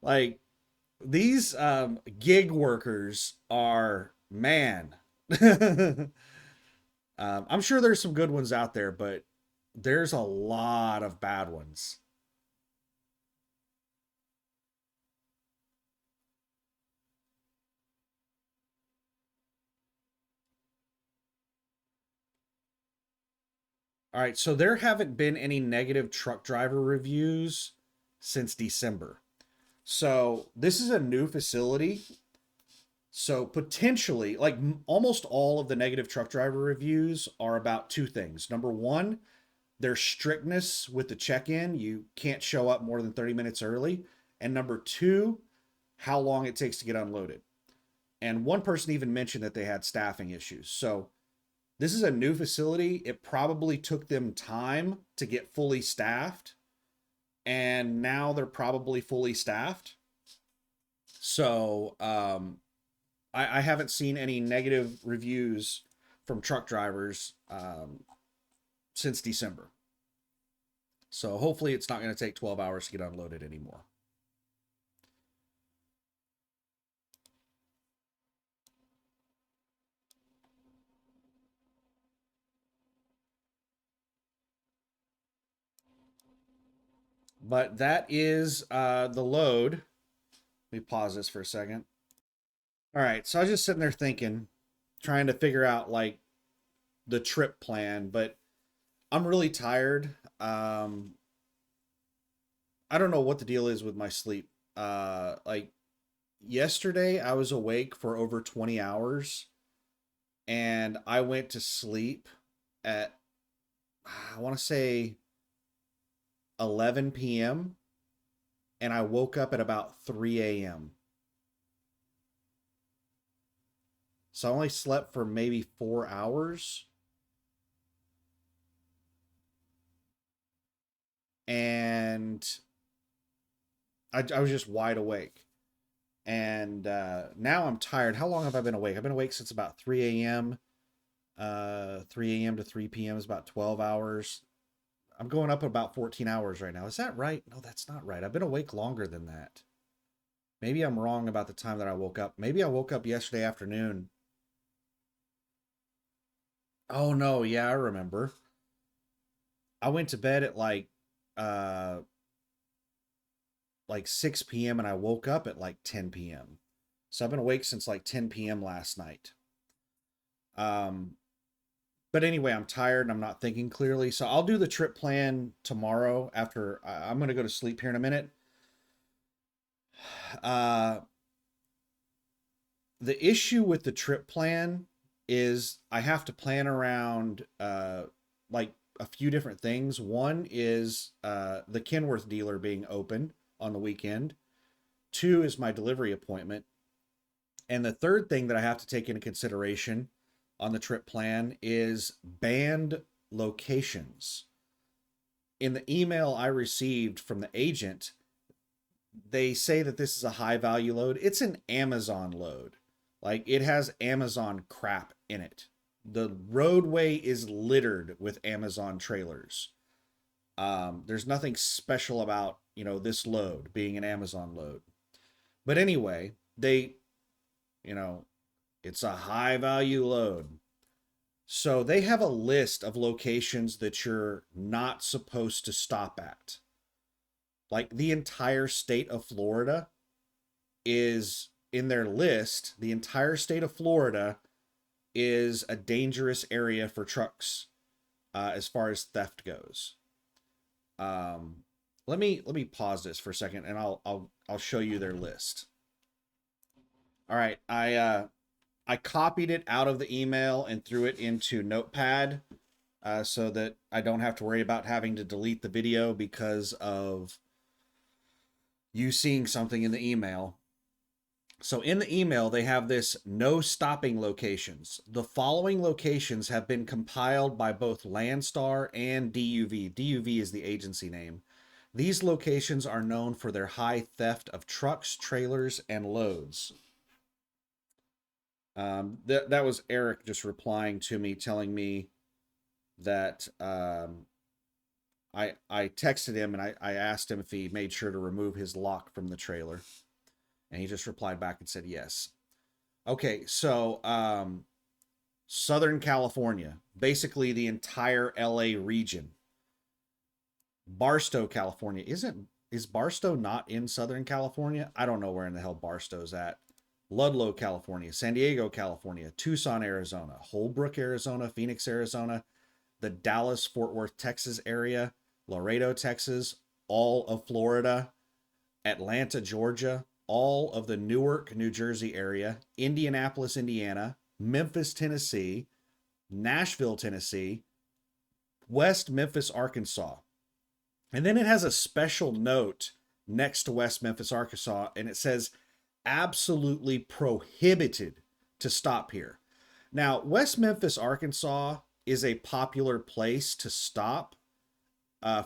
Like, these gig workers are, man. I'm sure there's some good ones out there, but there's a lot of bad ones. All right, so there haven't been any negative truck driver reviews since December. So this is a new facility. So potentially, like almost all of the negative truck driver reviews are about two things. Number one, their strictness with the check-in. You can't show up more than 30 minutes early. And number two, how long it takes to get unloaded. And one person even mentioned that they had staffing issues. So this is a new facility. It probably took them time to get fully staffed. And now they're probably fully staffed. So I haven't seen any negative reviews from truck drivers since December. So hopefully it's not going to take 12 hours to get unloaded anymore. But that is the load. Let me pause this for a second. All right, so I was just sitting there thinking, trying to figure out like the trip plan, but I'm really tired. I don't know what the deal is with my sleep. Like yesterday, I was awake for over 20 hours, and I went to sleep at, I want to say 11 p.m., and I woke up at about 3 a.m. So I only slept for maybe 4 hours, and I was just wide awake. And now I'm tired. How long have I been awake? I've been awake since about 3 a.m. 3 a.m. to 3 p.m. is about 12 hours. I'm going up about 14 hours right now. Is that right? No, that's not right. I've been awake longer than that. Maybe I'm wrong about the time that I woke up. Maybe I woke up yesterday afternoon. Oh no, yeah, I remember. I went to bed at uh like 6 p.m. and I woke up at like 10 p.m. So I've been awake since like 10 p.m. last night. Um but anyway, I'm tired and I'm not thinking clearly. So I'll do the trip plan tomorrow after I'm going to go to sleep here in a minute. Uh the issue with the trip plan is I have to plan around like a few different things. One is the Kenworth dealer being open on the weekend. Two is my delivery appointment. And the third thing that I have to take into consideration on the trip plan is banned locations. In the email I received from the agent, they say that this is a high value load. It's an Amazon load. Like it has Amazon crap in it. The roadway is littered with Amazon trailers. There's nothing special about, this load being an Amazon load. But anyway, you know, it's a high value load. So they have a list of locations that you're not supposed to stop at. Like the entire state of Florida is in their list. The entire state of Florida is a dangerous area for trucks as far as theft goes. Um, let me pause this for a second, and I'll show you their list. All right, I copied it out of the email and threw it into Notepad so that I don't have to worry about having to delete the video because of you seeing something in the email. So in the email, they have this no stopping locations. The following locations have been compiled by both Landstar and DUV. DUV is the agency name. These locations are known for their high theft of trucks, trailers, and loads. That was Eric just replying to me, telling me that I texted him and I asked him if he made sure to remove his lock from the trailer, and he just replied back and said yes. Okay, so Southern California, basically the entire LA region. Barstow, California. Is Barstow not in Southern California? I don't know where in the hell Barstow's at. Ludlow, California, San Diego, California, Tucson, Arizona, Holbrook, Arizona, Phoenix, Arizona, the Dallas, Fort Worth, Texas area, Laredo, Texas, all of Florida, Atlanta, Georgia, all of the Newark, New Jersey area, Indianapolis, Indiana, Memphis, Tennessee, Nashville, Tennessee, West Memphis, Arkansas. And then it has a special note next to West Memphis, Arkansas, and it says absolutely prohibited to stop here. Now, West Memphis, Arkansas is a popular place to stop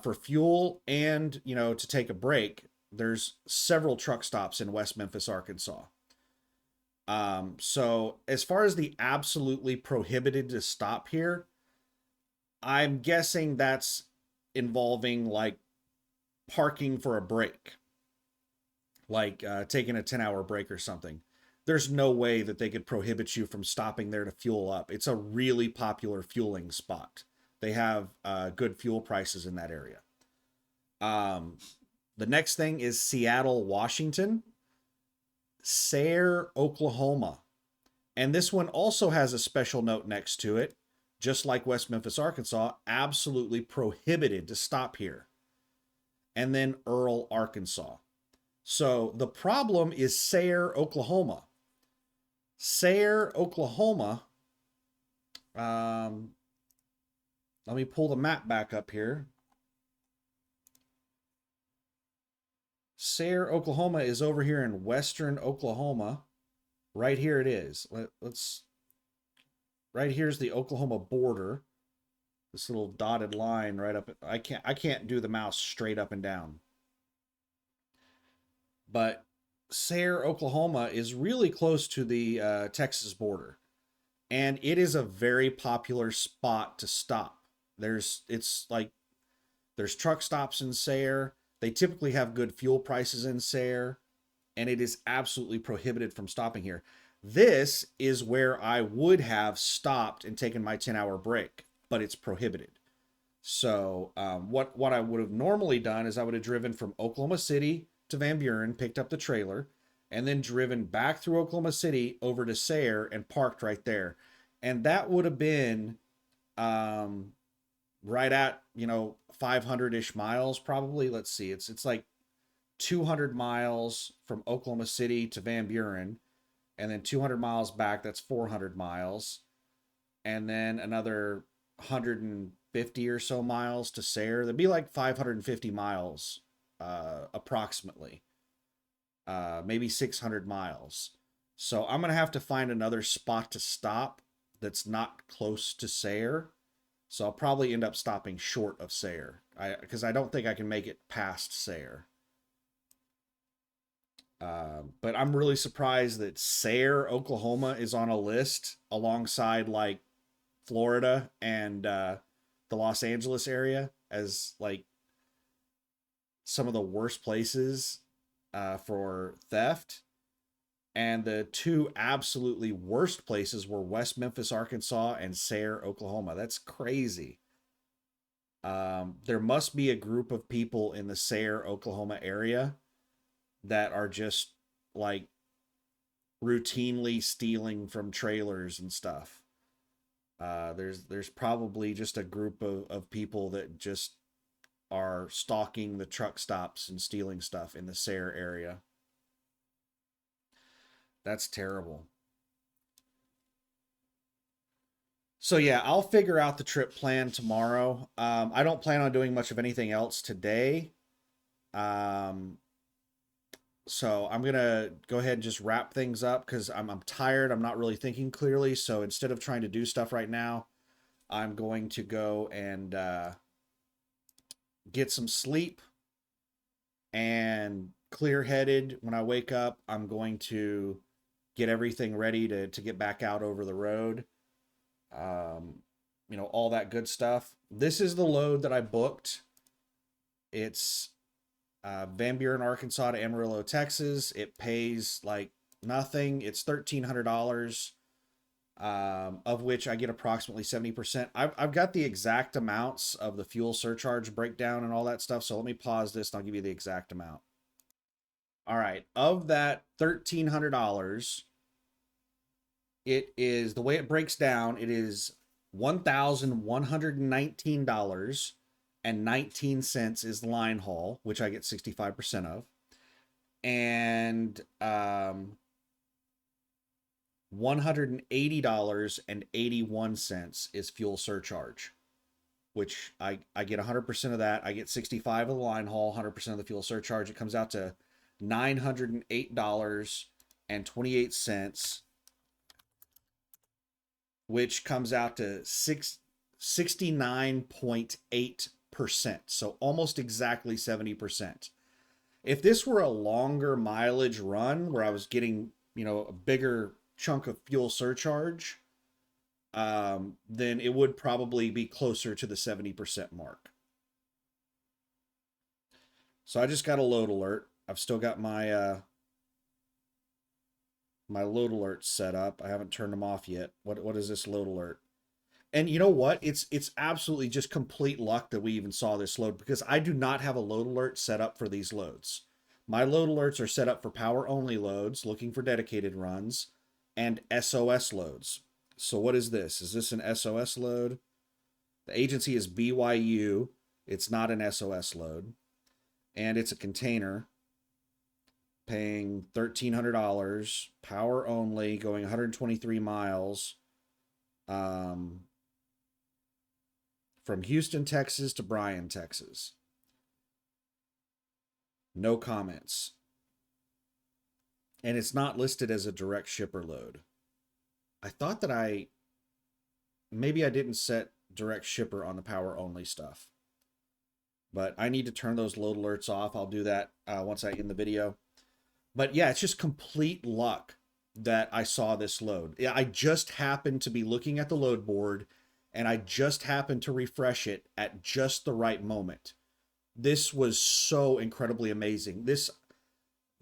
for fuel and, to take a break. There's several truck stops in West Memphis, Arkansas. So as far as the absolutely prohibited to stop here, I'm guessing that's involving like parking for a break, like taking a 10-hour break or something. There's no way that they could prohibit you from stopping there to fuel up. It's a really popular fueling spot. They have good fuel prices in that area. The next thing is Seattle, Washington, Sayre, Oklahoma. And this one also has a special note next to it. just like West Memphis, Arkansas, absolutely prohibited to stop here. And then Earl, Arkansas. So the problem is Sayre, Oklahoma. Sayre, Oklahoma. Let me pull the map back up here. Sayre, Oklahoma is over here in western Oklahoma. Right here it is. Let's. Right here's the Oklahoma border. This little dotted line right up. I can't do the mouse straight up and down. But Sayre, Oklahoma is really close to the Texas border. And it is a very popular spot to stop. There's truck stops in Sayre. They typically have good fuel prices in Sayre, and it is absolutely prohibited from stopping here. This is where I would have stopped and taken my 10-hour break, but it's prohibited. So what I would have normally done is I would have driven from Oklahoma City to Van Buren, picked up the trailer, and then driven back through Oklahoma City over to Sayre and parked right there. And that would have been right at, 500-ish miles probably. Let's see. It's like 200 miles from Oklahoma City to Van Buren, and then 200 miles back, that's 400 miles. And then another 150 or so miles to Sayre. That'd be like 550 miles approximately. Maybe 600 miles. So I'm going to have to find another spot to stop that's not close to Sayre. So I'll probably end up stopping short of Sayre, because I don't think I can make it past Sayre. But I'm really surprised that Sayre, Oklahoma is on a list alongside like Florida and the Los Angeles area as like some of the worst places for theft. And the two absolutely worst places were West Memphis, Arkansas, and Sayre, Oklahoma. That's crazy. There must be a group of people in the Sayre, Oklahoma area that are just like routinely stealing from trailers and stuff. There's probably just a group of people that just are stalking the truck stops and stealing stuff in the Sayre area. That's terrible. So yeah, I'll figure out the trip plan tomorrow. I don't plan on doing much of anything else today. So I'm gonna go ahead and just wrap things up because I'm tired. I'm not really thinking clearly. So instead of trying to do stuff right now, I'm going to go and get some sleep. And clear-headed when I wake up, I'm going to get everything ready to get back out over the road. All that good stuff. This is the load that I booked. It's Van Buren, Arkansas to Amarillo, Texas. It pays like nothing. It's $1,300, of which I get approximately 70%. I've got the exact amounts of the fuel surcharge breakdown and all that stuff. So let me pause this and I'll give you the exact amount. All right. Of that $1,300, it is, the way it breaks down, it is $1,119.19 is line haul, which I get 65% of. And $180.81 is fuel surcharge, which I get 100% of that. I get 65 of the line haul, 100% of the fuel surcharge. It comes out to $908.28, which comes out to 69.8%. So almost exactly 70%. If this were a longer mileage run where I was getting, a bigger chunk of fuel surcharge, then it would probably be closer to the 70% mark. So I just got a load alert. I've still got my my load alerts set up. I haven't turned them off yet. What is this load alert? And you know what? It's absolutely just complete luck that we even saw this load, because I do not have a load alert set up for these loads. My load alerts are set up for power only loads, looking for dedicated runs, and SOS loads. So what is this? Is this an SOS load? The agency is BYU. It's not an SOS load. And it's a container paying $1,300, power only, going 123 miles from Houston, Texas to Bryan, Texas. No comments. And it's not listed as a direct shipper load. I thought that maybe I didn't set direct shipper on the power only stuff. But I need to turn those load alerts off. I'll do that once I end the video. But yeah, it's just complete luck that I saw this load. Yeah, I just happened to be looking at the load board and I just happened to refresh it at just the right moment. This was so incredibly amazing.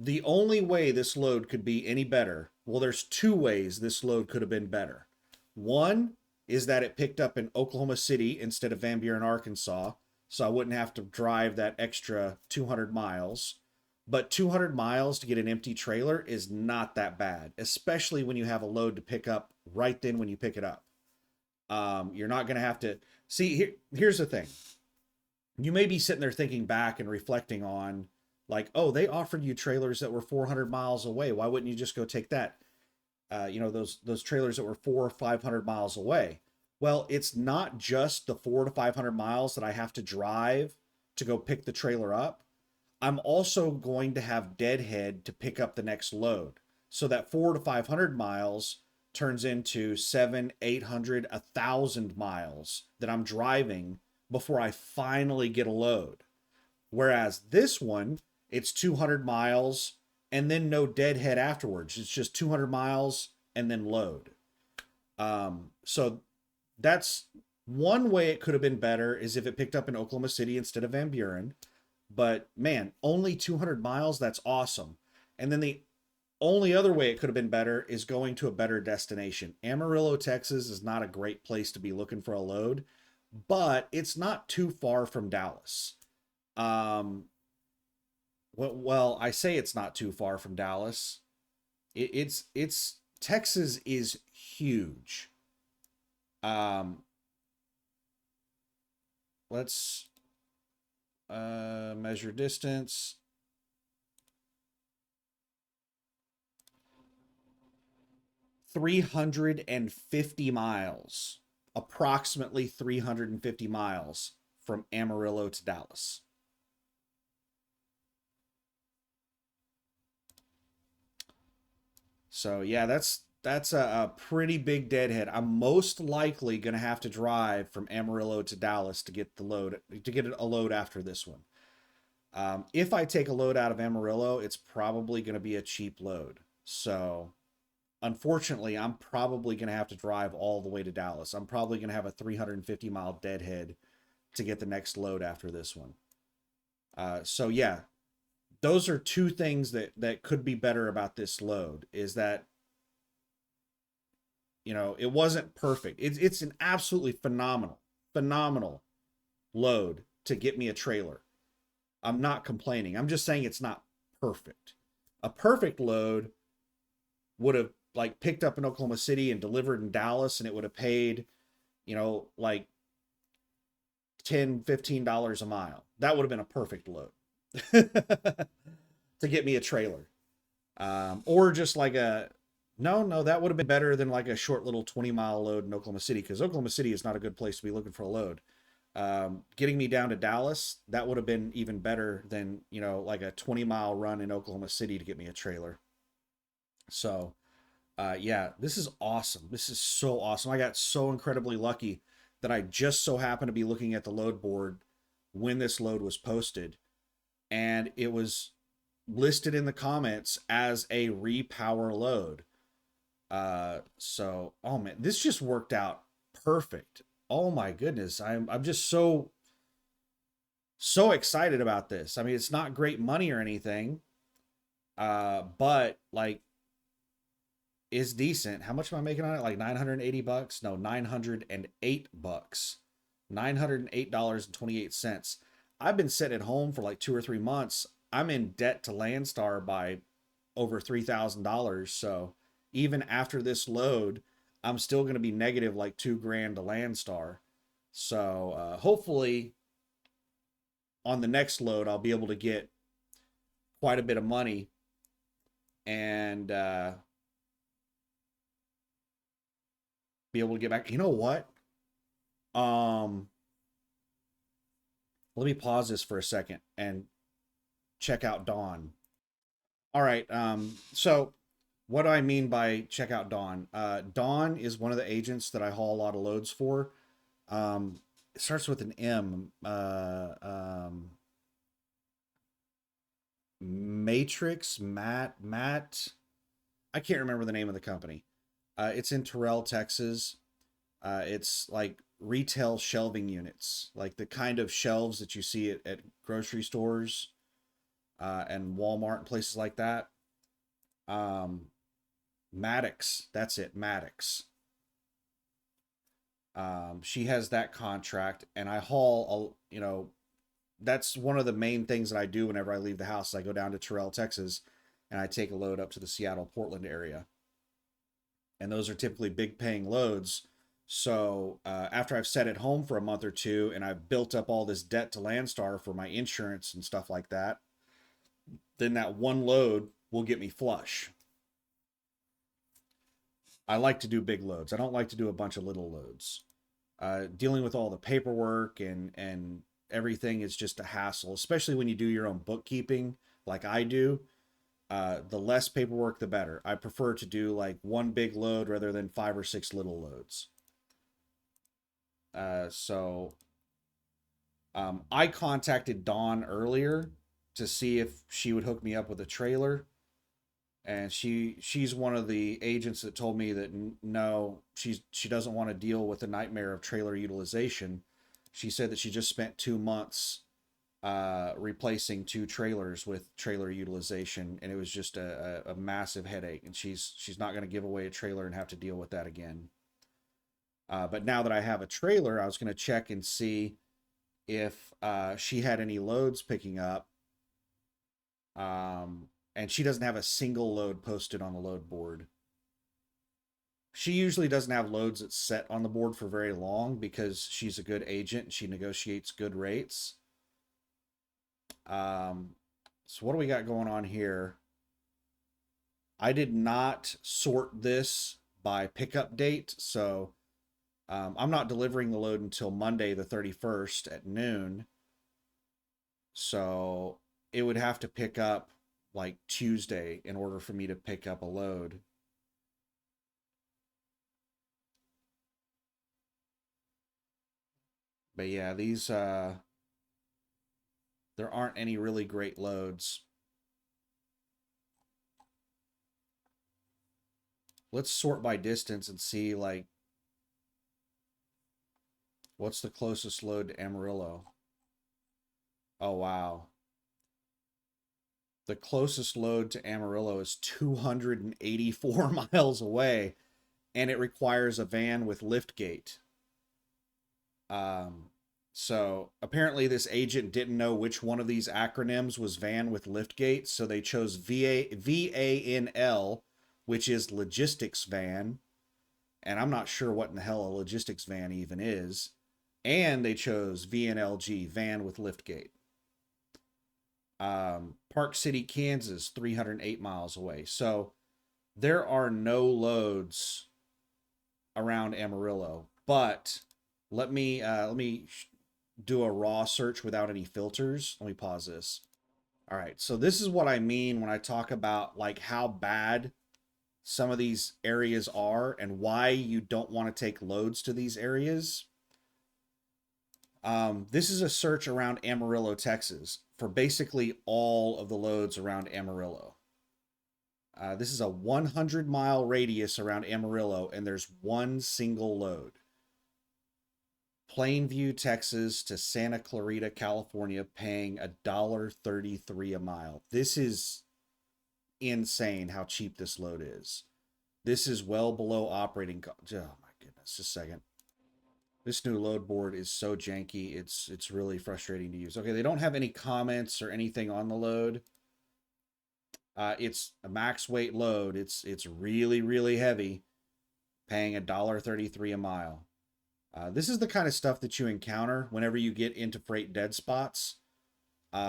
The only way this load could be any better, well, there's two ways this load could have been better. One is that it picked up in Oklahoma City instead of Van Buren, Arkansas, so I wouldn't have to drive that extra 200 miles. But 200 miles to get an empty trailer is not that bad, especially when you have a load to pick up right then when you pick it up. You're not going to have to... See, here's the thing. You may be sitting there thinking back and reflecting on, like, oh, they offered you trailers that were 400 miles away. Why wouldn't you just go take that? Those trailers that were 400 or 500 miles away. Well, it's not just the 400 to 500 miles that I have to drive to go pick the trailer up. I'm also going to have deadhead to pick up the next load. So that 400 to 500 miles turns into 700, 800, 1,000 miles that I'm driving before I finally get a load. Whereas this one, it's 200 miles and then no deadhead afterwards. It's just 200 miles and then load. So that's one way it could have been better, is if it picked up in Oklahoma City instead of Van Buren. But man, only 200 miles, that's awesome. And then the only other way it could have been better is going to a better destination. Amarillo, Texas is not a great place to be looking for a load, but it's not too far from Dallas. Well, I say it's not too far from Dallas. It's Texas is huge. Let's measure distance. $350 miles, approximately 350 miles from Amarillo to Dallas. So yeah, that's a pretty big deadhead. I'm most likely going to have to drive from Amarillo to Dallas to get a load after this one. If I take a load out of Amarillo, it's probably going to be a cheap load. So unfortunately, I'm probably going to have to drive all the way to Dallas. I'm probably going to have a 350-mile deadhead to get the next load after this one. So yeah, those are two things that could be better about this load, is that, it wasn't perfect. It's an absolutely phenomenal load to get me a trailer. I'm not complaining. I'm just saying it's not perfect. A perfect load would have picked up in Oklahoma City and delivered in Dallas, and it would have paid, like $10, $15 a mile. That would have been a perfect load to get me a trailer. Or just like no, that would have been better than like a short little 20-mile load in Oklahoma City, because Oklahoma City is not a good place to be looking for a load. Getting me down to Dallas, that would have been even better than, like a 20-mile run in Oklahoma City to get me a trailer. So, yeah, this is awesome. This is so awesome. I got so incredibly lucky that I just so happened to be looking at the load board when this load was posted, and it was listed in the comments as a repower load. So, oh man, this just worked out perfect. Oh my goodness. I'm just so excited about this. I mean, it's not great money or anything. But like, it's decent. How much am I making on it? Like $980? No, $908. $908.28. I've been sitting at home for like 2 or 3 months. I'm in debt to Landstar by over $3,000. So even after this load, I'm still going to be negative like 2 grand to Landstar. So hopefully on the next load, I'll be able to get quite a bit of money and be able to get back. You know what? Um, Let me pause this for a second and check out Dawn. All right. So what do I mean by check out Dawn? Dawn is one of the agents that I haul a lot of loads for. It starts with an M. Matrix, Matt. I can't remember the name of the company. It's in Terrell, Texas. It's like retail shelving units, like the kind of shelves that you see at grocery stores and Walmart and places like that. Um, Maddox, that's it, Maddox. She has that contract, and I haul, that's one of the main things that I do whenever I leave the house. I go down to Terrell, Texas, and I take a load up to the Seattle, Portland area. And those are typically big paying loads. So after I've set it home for a month or two and I've built up all this debt to Landstar for my insurance and stuff like that, then that one load will get me flush. I like to do big loads. I don't like to do a bunch of little loads. Dealing with all the paperwork and everything is just a hassle, especially when you do your own bookkeeping like I do. The less paperwork, the better. I prefer to do like one big load rather than 5 or 6 little loads. So I contacted Dawn earlier to see if she would hook me up with a trailer, and she's one of the agents that told me that no, she doesn't want to deal with the nightmare of trailer utilization. She said that she just spent 2 months replacing 2 trailers with trailer utilization, and it was just a massive headache, and she's not going to give away a trailer and have to deal with that again. But now that I have a trailer, I was going to check and see if she had any loads picking up. And she doesn't have a single load posted on the load board. She usually doesn't have loads that's set on the board for very long because she's a good agent and she negotiates good rates. So what do we got going on here? I did not sort this by pickup date, so I'm not delivering the load until Monday the 31st at noon. So it would have to pick up like Tuesday in order for me to pick up a load. But yeah, these there aren't any really great loads. Let's sort by distance and see like what's the closest load to Amarillo. Oh wow. The closest load to Amarillo is 284 miles away, and it requires a van with lift gate. So apparently this agent didn't know which one of these acronyms was van with lift gate, so they chose VANL, which is logistics van, and I'm not sure what in the hell a logistics van even is. And they chose VNLG, van with lift gate. Park City, Kansas, 308 miles away. So there are no loads around Amarillo, but let me do a raw search without any filters. Let me pause this. All right, so this is what I mean when I talk about like how bad some of these areas are and why you don't want to take loads to these areas. This is a search around Amarillo, Texas, for basically all of the loads around Amarillo. This is a 100-mile radius around Amarillo, and there's one single load. Plainview, Texas to Santa Clarita, California, paying $1.33 a mile. This is insane how cheap this load is. This is well below operating cost. Oh my goodness, just a second. This new load board is so janky. It's really frustrating to use. Okay, they don't have any comments or anything on the load. It's a max weight load. It's really, really heavy. paying $1.33 a mile. This is the kind of stuff that you encounter whenever you get into freight dead spots.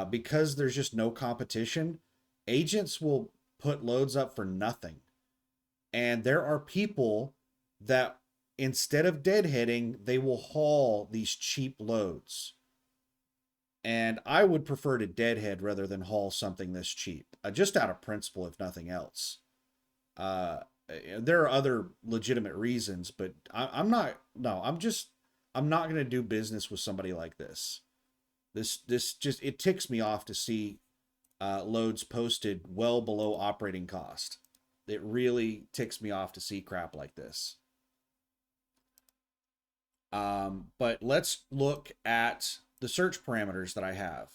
Because there's just no competition, agents will put loads up for nothing. And there are people that instead of deadheading, they will haul these cheap loads. And I would prefer to deadhead rather than haul something this cheap, just out of principle, if nothing else. Uh, there are other legitimate reasons, but I'm not. No, I'm not going to do business with somebody like this. This just it ticks me off to see loads posted well below operating cost. It really ticks me off to see crap like this. But let's look at the search parameters that I have.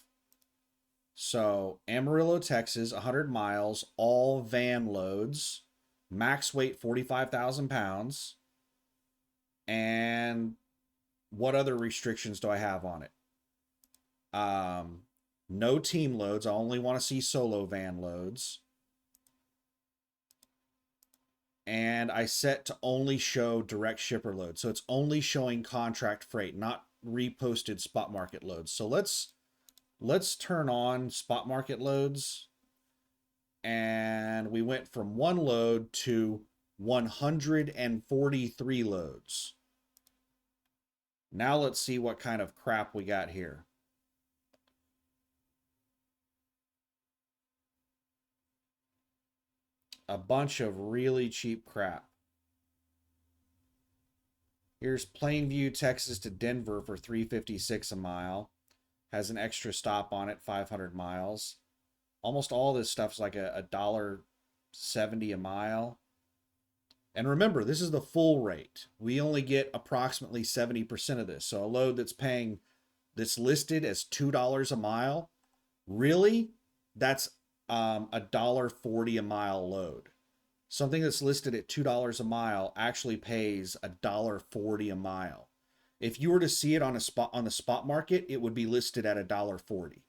So Amarillo, Texas, 100 miles, all van loads, max weight 45,000 pounds. And what other restrictions do I have on it? No team loads. I only want to see solo van loads. And I set to only show direct shipper loads. So it's only showing contract freight, not reposted spot market loads. So let's turn on spot market loads. And we went from 1 load to 143 loads. Now let's see what kind of crap we got here. A bunch of really cheap crap. Here's Plainview, Texas to Denver for $3.56 a mile. Has an extra stop on it, 500 miles. Almost all this stuff's like a $1.70 a mile. And remember, this is the full rate. We only get approximately 70% of this. So a load that's listed as $2 a mile, really, that's $1.40 a mile load. Something that's listed at $2 a mile actually pays $1.40 a mile. If you were to see it on the spot market, it would be listed at $1.40.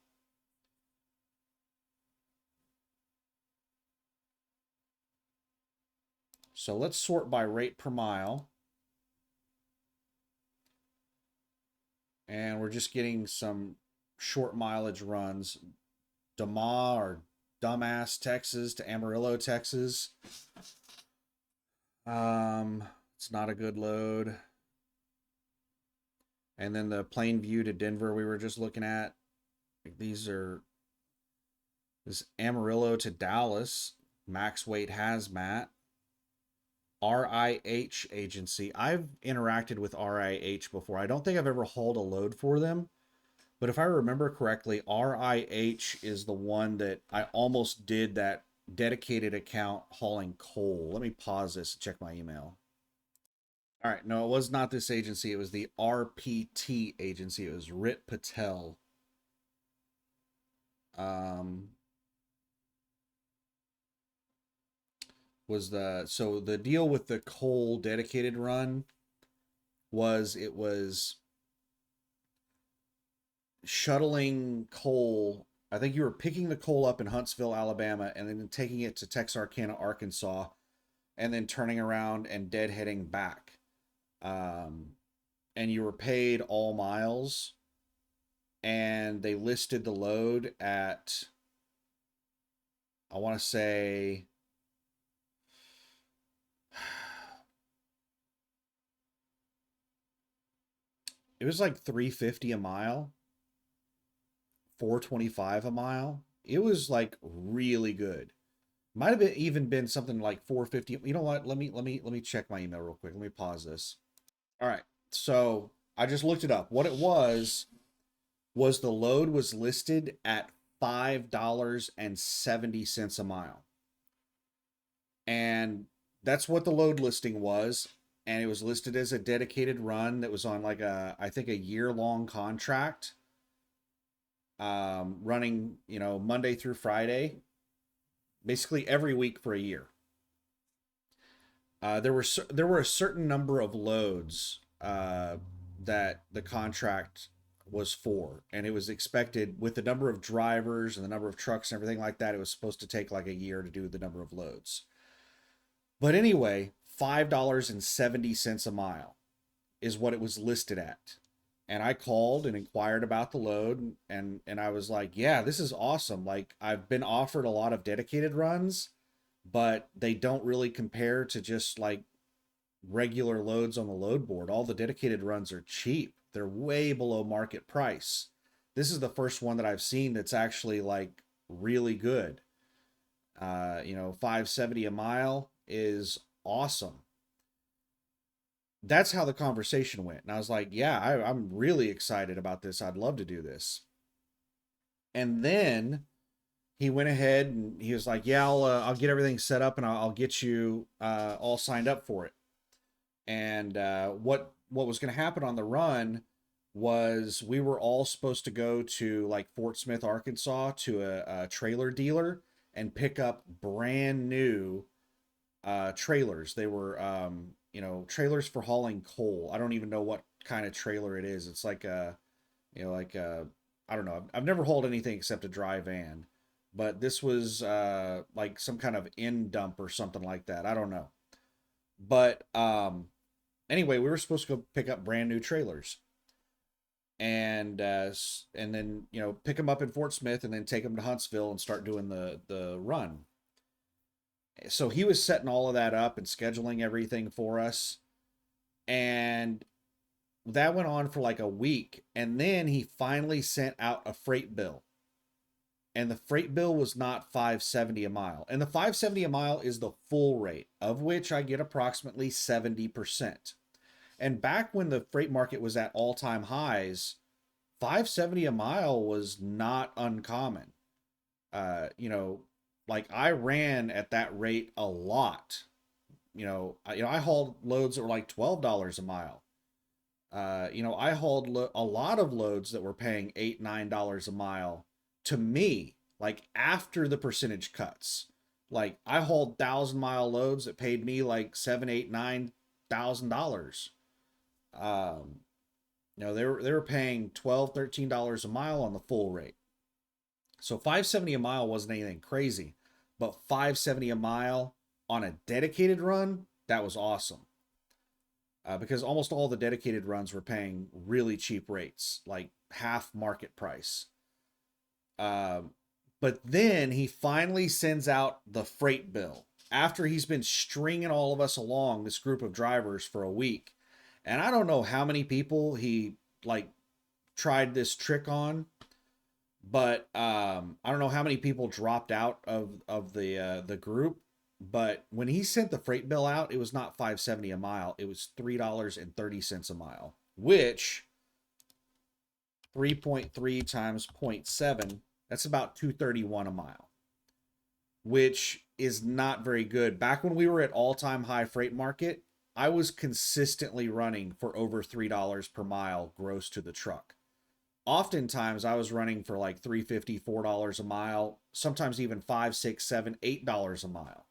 So let's sort by rate per mile. And we're just getting some short mileage runs. Dama or Dumbass, Texas to Amarillo, Texas. It's not a good load. And then the Plainview to Denver we were just looking at. This Amarillo to Dallas, max weight hazmat. RIH agency. I've interacted with RIH before. I don't think I've ever hauled a load for them. But if I remember correctly, RIH is the one that I almost did that dedicated account hauling coal. Let me pause this and check my email. All right, no, it was not this agency. It was the RPT agency. It was Rit Patel. So the deal with the coal dedicated run was it was shuttling coal. I think you were picking the coal up in Huntsville, Alabama, and then taking it to Texarkana, Arkansas, and then turning around and deadheading back. And you were paid all miles, and they listed the load at, I want to say, it was like $3.50 a mile, $4.25 a mile. It was like really good. Might have even been something like $4.50. You know what? Let me check my email real quick. Let me pause this. All right. So I just looked it up. What it was the load was listed at $5.70 a mile. And that's what the load listing was. And it was listed as a dedicated run that was on like I think a year-long contract. Running, Monday through Friday, basically every week for a year. There were a certain number of loads that the contract was for, and it was expected with the number of drivers and the number of trucks and everything like that. It was supposed to take like a year to do the number of loads. But anyway, $5.70 a mile is what it was listed at. And I called and inquired about the load, and I was like, yeah, this is awesome. Like, I've been offered a lot of dedicated runs, but they don't really compare to just like regular loads on the load board. All the dedicated runs are cheap. They're way below market price. This is the first one that I've seen that's actually like really good. 570 a mile is awesome. That's how the conversation went. And I was like, yeah, I'm really excited about this. I'd love to do this. And then he went ahead and he was like, yeah, I'll get everything set up and I'll get you all signed up for it. And what was going to happen on the run was we were all supposed to go to like Fort Smith, Arkansas, to a trailer dealer and pick up brand new trailers. They were trailers for hauling coal. I don't even know what kind of trailer it is. It's like I don't know. I've never hauled anything except a dry van, but this was like some kind of end dump or something like that. I don't know. But anyway, we were supposed to go pick up brand new trailers, and then pick them up in Fort Smith, and then take them to Huntsville and start doing the run. So he was setting all of that up and scheduling everything for us, and that went on for like a week, and then he finally sent out a freight bill. And the freight bill was not 570 a mile. And the 570 a mile is the full rate, of which I get approximately 70%. And back when the freight market was at all-time highs, 570 a mile was not uncommon. Like I ran at that rate a lot. I hauled loads that were like $12 a mile. I hauled a lot of loads that were paying $8, $9 a mile to me, like after the percentage cuts. Like I hauled 1,000-mile loads that paid me like $7, $8, $9,000. They were paying $12, $13 a mile on the full rate. So 570 a mile wasn't anything crazy, but 570 a mile on a dedicated run, that was awesome. Because almost all the dedicated runs were paying really cheap rates, like half market price. But then he finally sends out the freight bill after he's been stringing all of us along, this group of drivers, for a week. And I don't know how many people he like tried this trick on, but I don't know how many people dropped out of the group. But when he sent the freight bill out, it was not 570 a mile. It was $3.30 a mile, which 3.3 times 0.7, that's about 231 a mile, which is not very good. Back when we were at all-time high freight market, I was consistently running for over $3 per mile gross to the truck. Oftentimes I was running for like $3.50, $4 a mile, sometimes even $5, $6, $7, $8 a mile.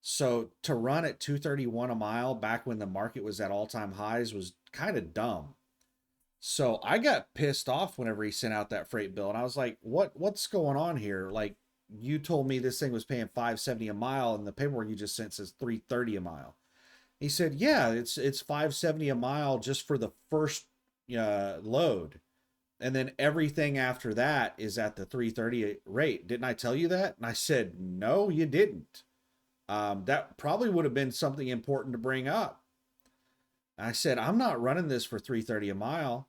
So to run at 231 a mile back when the market was at all-time highs was kind of dumb. So I got pissed off whenever he sent out that freight bill, and I was like, what's going on here? Like, you told me this thing was paying 570 a mile, and the paperwork you just sent says 330 a mile. He said, yeah, it's 570 a mile just for the first load. And then everything after that is at the 330 rate. Didn't I tell you that? And I said, no, you didn't. That probably would have been something important to bring up. And I said, I'm not running this for 330 a mile.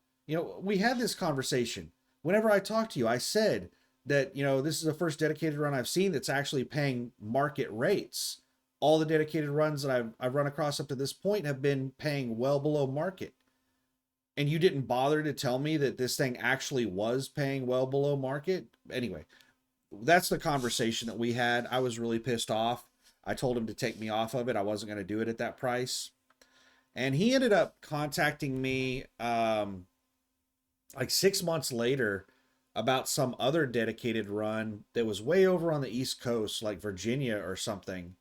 We had this conversation. Whenever I talked to you, I said that, this is the first dedicated run I've seen that's actually paying market rates. All the dedicated runs that I've run across up to this point have been paying well below market. And you didn't bother to tell me that this thing actually was paying well below market. Anyway, that's the conversation that we had. I was really pissed off. I told him to take me off of it. I wasn't going to do it at that price. And he ended up contacting me like 6 months later about some other dedicated run that was way over on the East Coast, like Virginia or something.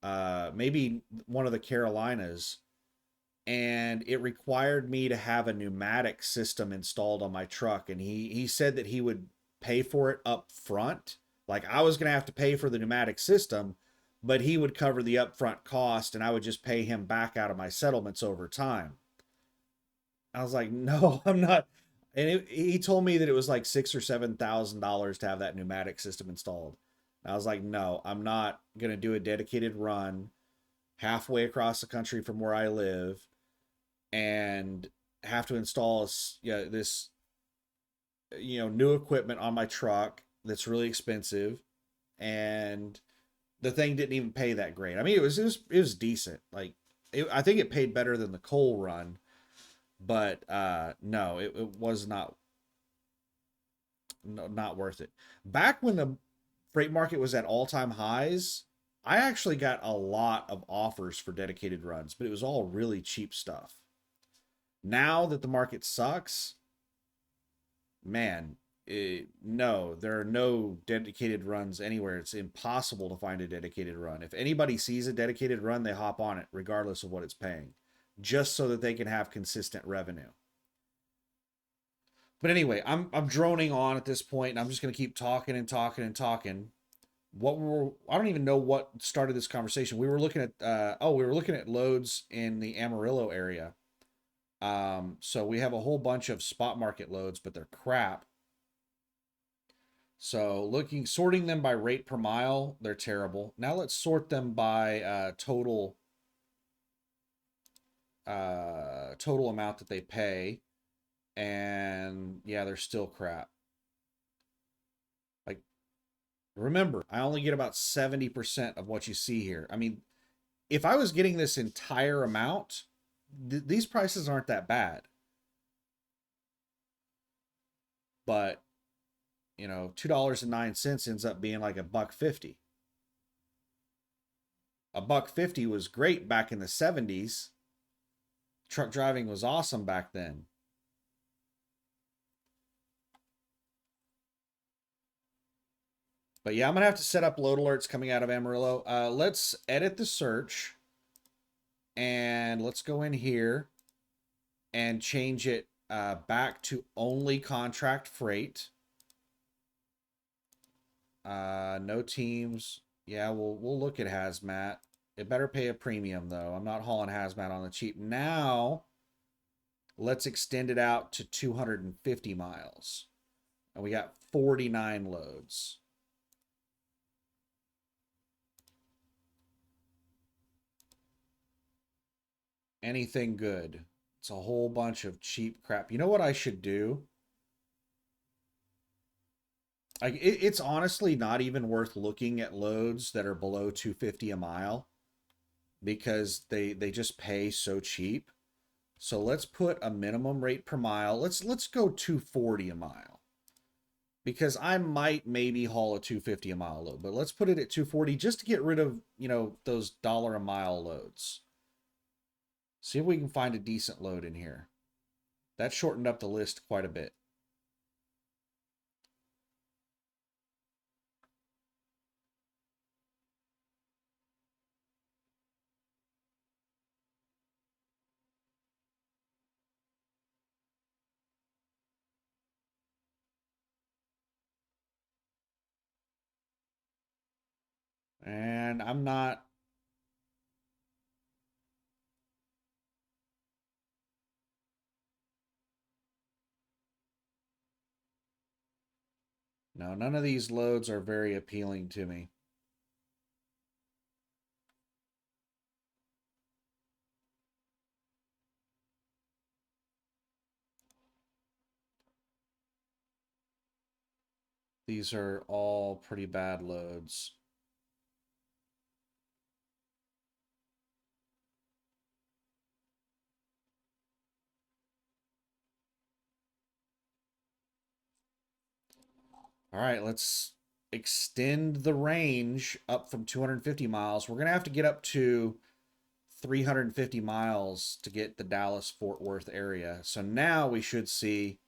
Maybe one of the Carolinas. And it required me to have a pneumatic system installed on my truck. And he said that he would pay for it up front. Like I was going to have to pay for the pneumatic system, but he would cover the upfront cost and I would just pay him back out of my settlements over time. I was like, no, I'm not. And he told me that it was like $6,000 or $7,000 to have that pneumatic system installed. And I was like, no, I'm not gonna do a dedicated run halfway across the country from where I live and have to install this new equipment on my truck that's really expensive, and the thing didn't even pay that great. I mean, it was decent. Like I think it paid better than the coal run, but no, it was not, no, not worth it. Back when the freight market was at all-time highs, I actually got a lot of offers for dedicated runs, but it was all really cheap stuff. Now that the market sucks, man, no, there are no dedicated runs anywhere. It's impossible to find a dedicated run. If anybody sees a dedicated run, they hop on it, regardless of what it's paying, just so that they can have consistent revenue. But anyway, I'm droning on at this point, and I'm just gonna keep talking and talking and talking. I don't even know what started this conversation. We were looking at we were looking at loads in the Amarillo area. So we have a whole bunch of spot market loads, but they're crap. So sorting them by rate per mile, they're terrible. Now let's sort them by total amount that they pay. And yeah, they're still crap. Like, remember, I only get about 70% of what you see here. I mean, if I was getting this entire amount, these prices aren't that bad. But $2.09 ends up being like $1.50. $1.50 was great back in the 70s. Truck driving was awesome back then. But yeah, I'm gonna have to set up load alerts coming out of Amarillo. Let's edit the search, and let's go in here and change it back to only contract freight. No teams. Yeah, we'll look at hazmat. It better pay a premium though. I'm not hauling hazmat on the cheap. Now, let's extend it out to 250 miles. And we got 49 loads. Anything good. It's a whole bunch of cheap crap. You know what I should do? It's honestly not even worth looking at loads that are below 250 a mile because they just pay so cheap. So let's put a minimum rate per mile. Let's go 240 a mile because I might maybe haul a 250 a mile load, but let's put it at 240 just to get rid of, those dollar a mile loads. See if we can find a decent load in here. That shortened up the list quite a bit. And I'm not. No, none of these loads are very appealing to me. These are all pretty bad loads. All right, let's extend the range up from 250 miles. We're going to have to get up to 350 miles to get the Dallas Fort Worth area. So now we should see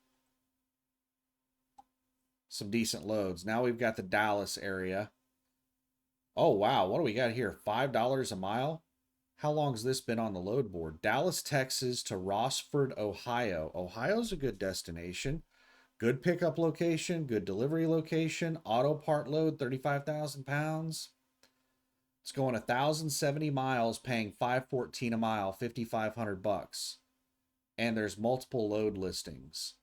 some decent loads. Now we've got the Dallas area. Oh, wow. What do we got here? $5 a mile? How long's this been on the load board? Dallas, Texas to Rossford, Ohio. Ohio's a good destination. Good pickup location, good delivery location, auto part load, 35,000 pounds. It's going 1,070 miles, paying 514 a mile, 5,500 bucks. And there's multiple load listings.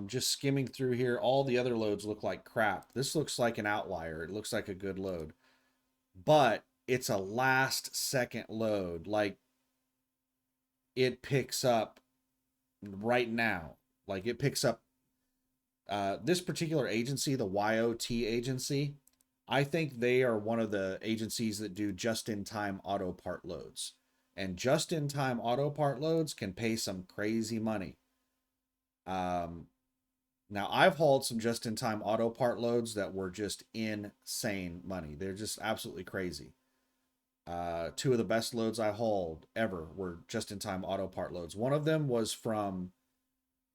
Just skimming through here, all the other loads look like crap. This looks like an outlier. It looks like a good load, but it's a last second load. Like, it picks up right now. Like, it picks up this particular agency, the YOT agency. I think they are one of the agencies that do just-in-time auto part loads. And just-in-time auto part loads can pay some crazy money. Now, I've hauled some just-in-time auto part loads that were just insane money. They're just absolutely crazy. Two of the best loads I hauled ever were just-in-time auto part loads. One of them was from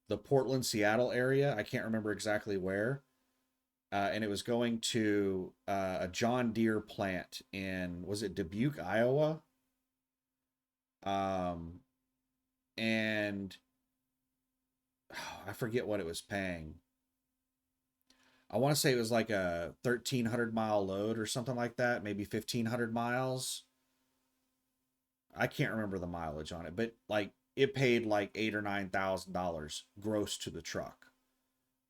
the Portland, Seattle area. I can't remember exactly where. And it was going to a John Deere plant in, was it Dubuque, Iowa? And I forget what it was paying. I want to say it was like a 1,300 mile load or something like that, maybe 1,500 miles. I can't remember the mileage on it, but like it paid like $8,000 or $9,000 gross to the truck.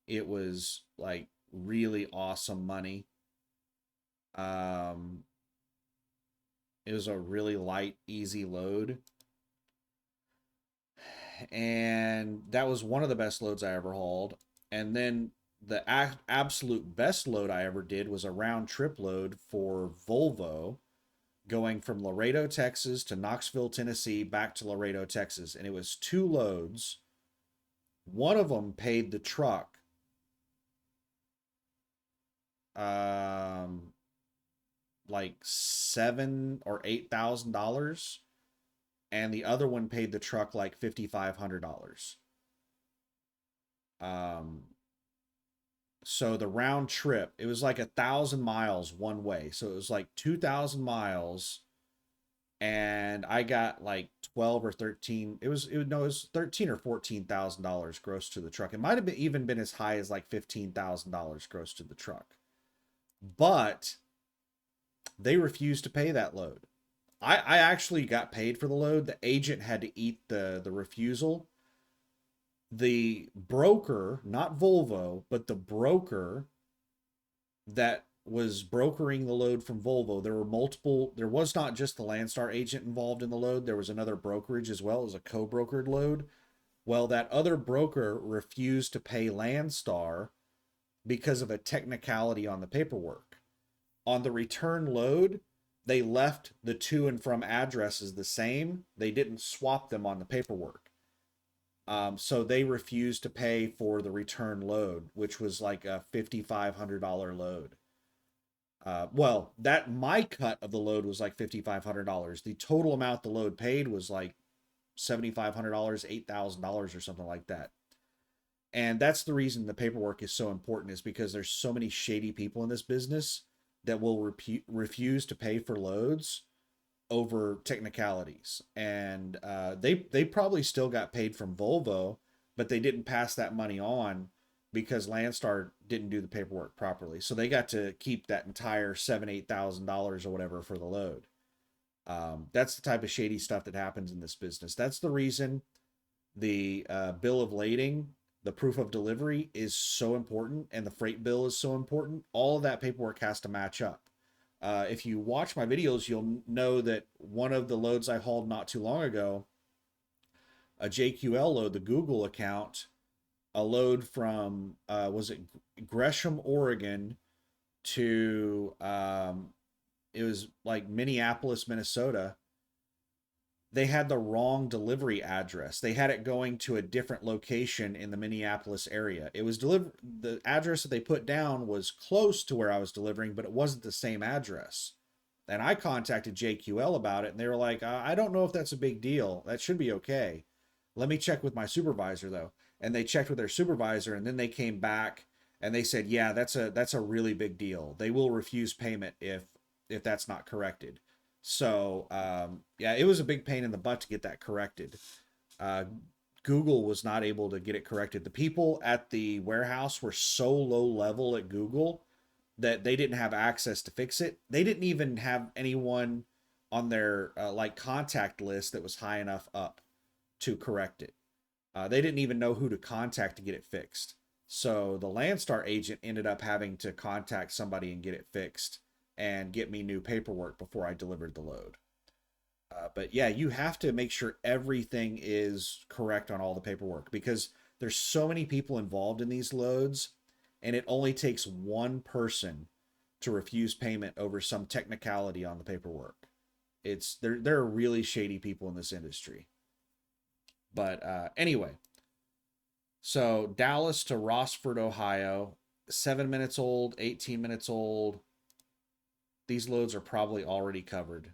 It was like really awesome money. Um, it was a really light, easy load. And that was one of the best loads I ever hauled. And then the absolute best load I ever did was a round trip load for Volvo going from Laredo, Texas to Knoxville, Tennessee, back to Laredo, Texas. And it was two loads. One of them paid the truck like $7,000 or $8,000, and the other one paid the truck like $5,500. So the round trip, it was like 1,000 miles one way. So it was like 2,000 miles, and I got like 12 or 13. It was 13 or $14,000 gross to the truck. It might have even been as high as like $15,000 gross to the truck. But they refused to pay that load. I actually got paid for the load. The agent had to eat the refusal. The broker, not Volvo, but the broker that was brokering the load from Volvo, there were multiple, there was not just the Landstar agent involved in the load, there was another brokerage as well as a co-brokered load. Well, that other broker refused to pay Landstar because of a technicality on the paperwork. On the return load, they left the to and from addresses the same. They didn't swap them on the paperwork. So they refused to pay for the return load, which was like a $5,500 load. Well, that my cut of the load was like $5,500. The total amount the load paid was like $7,500, $8,000 or something like that. And that's the reason the paperwork is so important, is because there's so many shady people in this business that will refuse to pay for loads over technicalities. And they probably still got paid from Volvo, but they didn't pass that money on because Landstar didn't do the paperwork properly. So they got to keep that entire $7,000-8,000 or whatever for the load. That's the type of shady stuff that happens in this business. That's the reason the bill of lading, the proof of delivery, is so important, and the freight bill is so important. All of that paperwork has to match up. If you watch my videos, you'll know that one of the loads I hauled not too long ago, a JQL load, the Google account, a load from, was it Gresham, Oregon to, it was like Minneapolis, Minnesota. They had the wrong delivery address. They had it going to a different location in the Minneapolis area. It was the address that they put down was close to where I was delivering, but it wasn't the same address. And I contacted JQL about it, and they were like, I don't know if that's a big deal. That should be okay. Let me check with my supervisor, though. And they checked with their supervisor, and then they came back and they said, yeah, that's a really big deal. They will refuse payment if that's not corrected. So, yeah, it was a big pain in the butt to get that corrected. Google was not able to get it corrected. The people at the warehouse were so low level at Google that they didn't have access to fix it. They didn't even have anyone on their like contact list that was high enough up to correct it. They didn't even know who to contact to get it fixed. So the Landstar agent ended up having to contact somebody and get it fixed and get me new paperwork before I delivered the load. But yeah, you have to make sure everything is correct on all the paperwork because there's so many people involved in these loads, and it only takes one person to refuse payment over some technicality on the paperwork. It's there are really shady people in this industry. But anyway, so Dallas to Rossford, Ohio, 7 minutes old, 18 minutes old. These loads are probably already covered.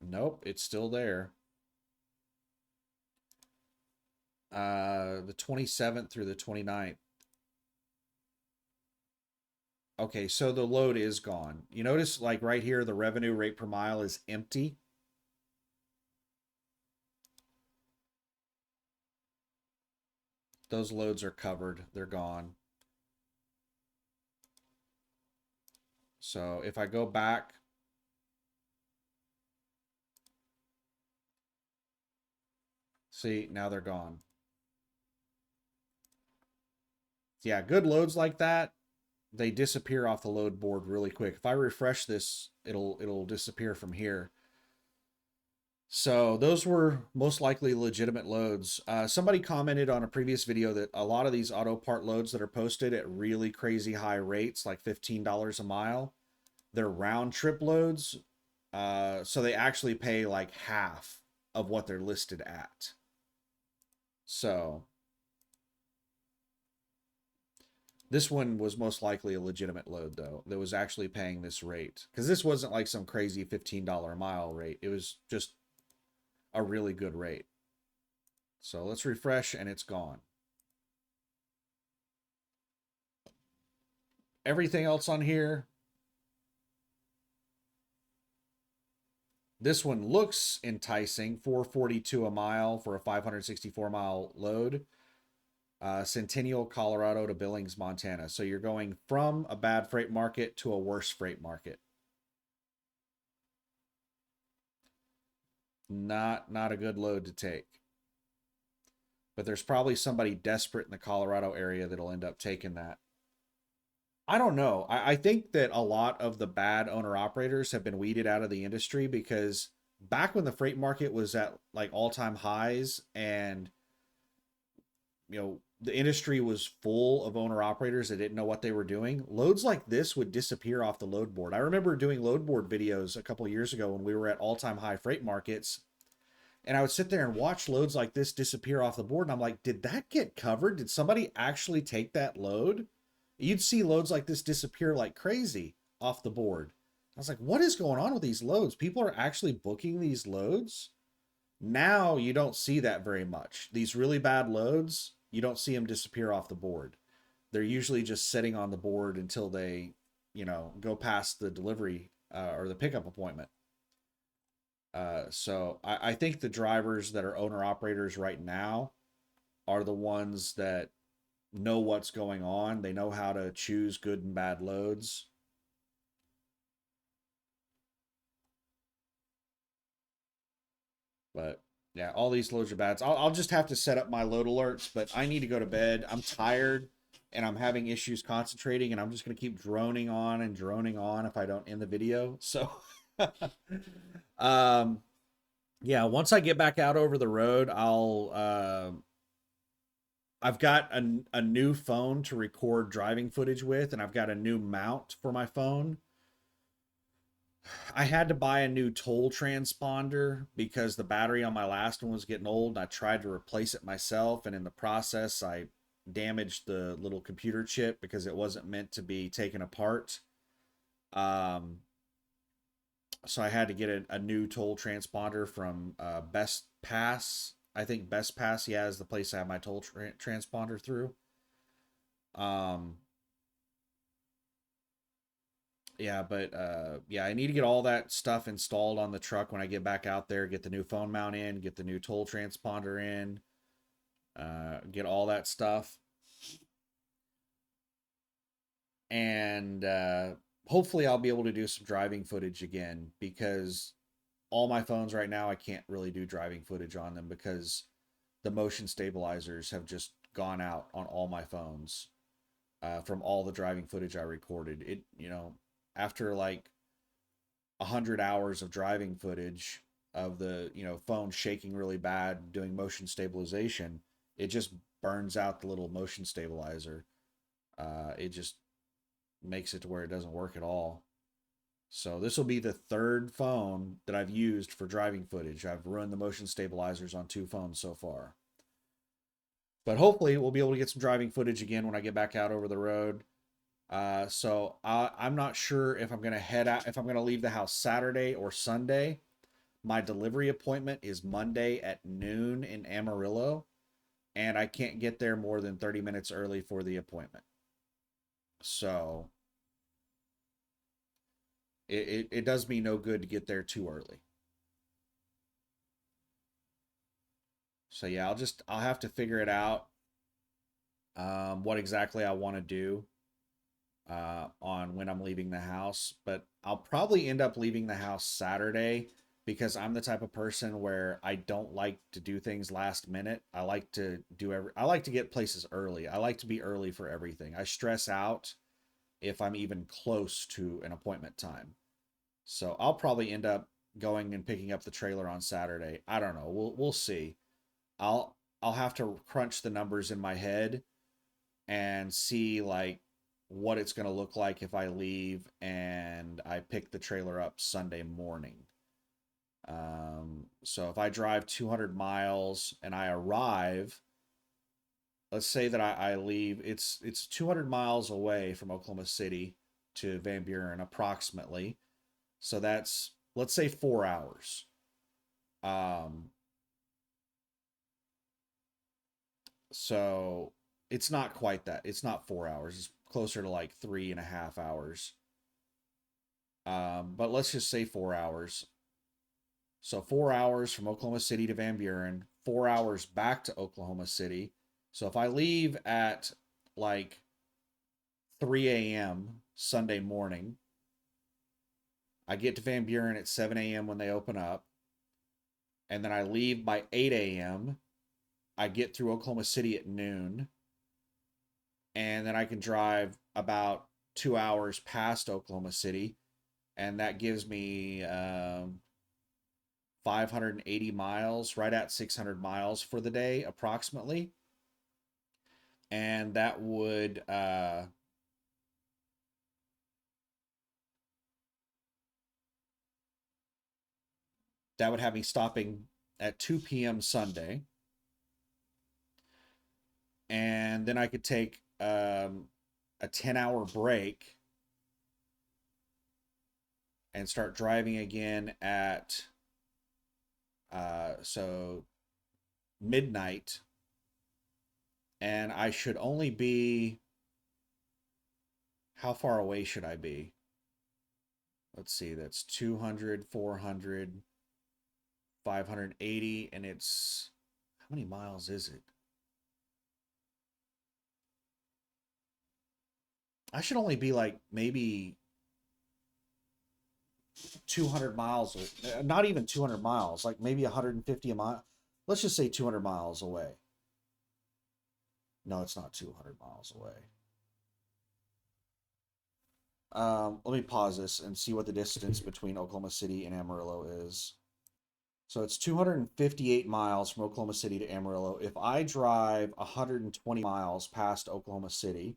Nope, it's still there. The 27th through the 29th. Okay, so the load is gone. You notice like right here, the revenue rate per mile is empty. Those loads are covered. They're gone. So if I go back, see, now they're gone. Yeah, good loads like that, they disappear off the load board really quick. If I refresh this, it'll disappear from here. So those were most likely legitimate loads. Somebody commented on a previous video that a lot of these auto part loads that are posted at really crazy high rates, like $15 a mile, they're round trip loads. So they actually pay like half of what they're listed at. So this one was most likely a legitimate load, though, that was actually paying this rate. Because this wasn't like some crazy $15 a mile rate. It was just a really good rate. So let's refresh, and it's gone. Everything else on here, this one looks enticing. $442 a mile for a 564-mile load. Centennial, Colorado to Billings, Montana. So you're going from a bad freight market to a worse freight market. Not a good load to take. But there's probably somebody desperate in the Colorado area that'll end up taking that. I don't know. I think that a lot of the bad owner operators have been weeded out of the industry because back when the freight market was at like all-time highs and the industry was full of owner operators that didn't know what they were doing, loads like this would disappear off the load board. I remember doing load board videos a couple of years ago when we were at all-time high freight markets, and I would sit there and watch loads like this disappear off the board, and I'm like, did that get covered? Did somebody actually take that load? You'd see loads like this disappear like crazy off the board. I was like, what is going on with these loads? People are actually booking these loads? Now you don't see that very much. These really bad loads, you don't see them disappear off the board. They're usually just sitting on the board until they, go past the delivery or the pickup appointment. So I think the drivers that are owner operators right now are the ones that know what's going on. They know how to choose good and bad loads. But yeah, all these loads are bad. I'll just have to set up my load alerts, but I need to go to bed. I'm tired and I'm having issues concentrating, and I'm just going to keep droning on and droning on if I don't end the video. So, yeah, once I get back out over the road, I've got a new phone to record driving footage with, and I've got a new mount for my phone. I had to buy a new toll transponder because the battery on my last one was getting old, and I tried to replace it myself, and in the process I damaged the little computer chip because it wasn't meant to be taken apart. So I had to get a new toll transponder from Best Pass. I think Best Pass, yeah, is the place I have my toll transponder through. Um, yeah, but yeah, I need to get all that stuff installed on the truck when I get back out there. Get the new phone mount in, get the new toll transponder in, get all that stuff. And hopefully I'll be able to do some driving footage again, because all my phones right now, I can't really do driving footage on them because the motion stabilizers have just gone out on all my phones from all the driving footage I recorded. After like 100 hours of driving footage of the phone shaking really bad doing motion stabilization, it just burns out the little motion stabilizer. It just makes it to where it doesn't work at all. So this will be the third phone that I've used for driving footage. I've ruined the motion stabilizers on 2 phones so far. But hopefully we'll be able to get some driving footage again when I get back out over the road. I'm not sure if I'm gonna head out, if I'm gonna leave the house Saturday or Sunday. My delivery appointment is Monday at noon in Amarillo, and I can't get there more than 30 minutes early for the appointment. So it does me no good to get there too early. So yeah, I'll have to figure it out, what exactly I want to do on when I'm leaving the house. But I'll probably end up leaving the house Saturday, because I'm the type of person where I don't like to do things last minute. I like to get places early. I like to be early for everything. I stress out if I'm even close to an appointment time. So I'll probably end up going and picking up the trailer on Saturday. I don't know. We'll see. I'll have to crunch the numbers in my head and see like what it's going to look like if I leave and I pick the trailer up Sunday morning. So if I drive 200 miles and I arrive, let's say that I leave, it's 200 miles away from Oklahoma City to Van Buren approximately. So that's, let's say, 4 hours. Um, so it's not quite that. It's not 4 hours. It's closer to like 3.5 hours. But let's just say 4 hours. So 4 hours from Oklahoma City to Van Buren, 4 hours back to Oklahoma City. So if I leave at like 3 a.m. Sunday morning, I get to Van Buren at 7 a.m. when they open up, and then I leave by 8 a.m. I get through Oklahoma City at noon, and then I can drive about 2 hours past Oklahoma City, and that gives me 580 miles, right at 600 miles for the day, approximately. And that would have me stopping at 2 p.m. Sunday, and then I could take a 10-hour break and start driving again at so midnight, and I should only be, how far away should I be? Let's see, that's 200, 400, 580, and it's, how many miles is it? I should only be like maybe 200 miles, or not even 200 miles, like maybe 150 a mile. Let's just say 200 miles away. No, it's not 200 miles away. Let me pause this and see what the distance between Oklahoma City and Amarillo is. So it's 258 miles from Oklahoma City to Amarillo. If I drive 120 miles past Oklahoma City,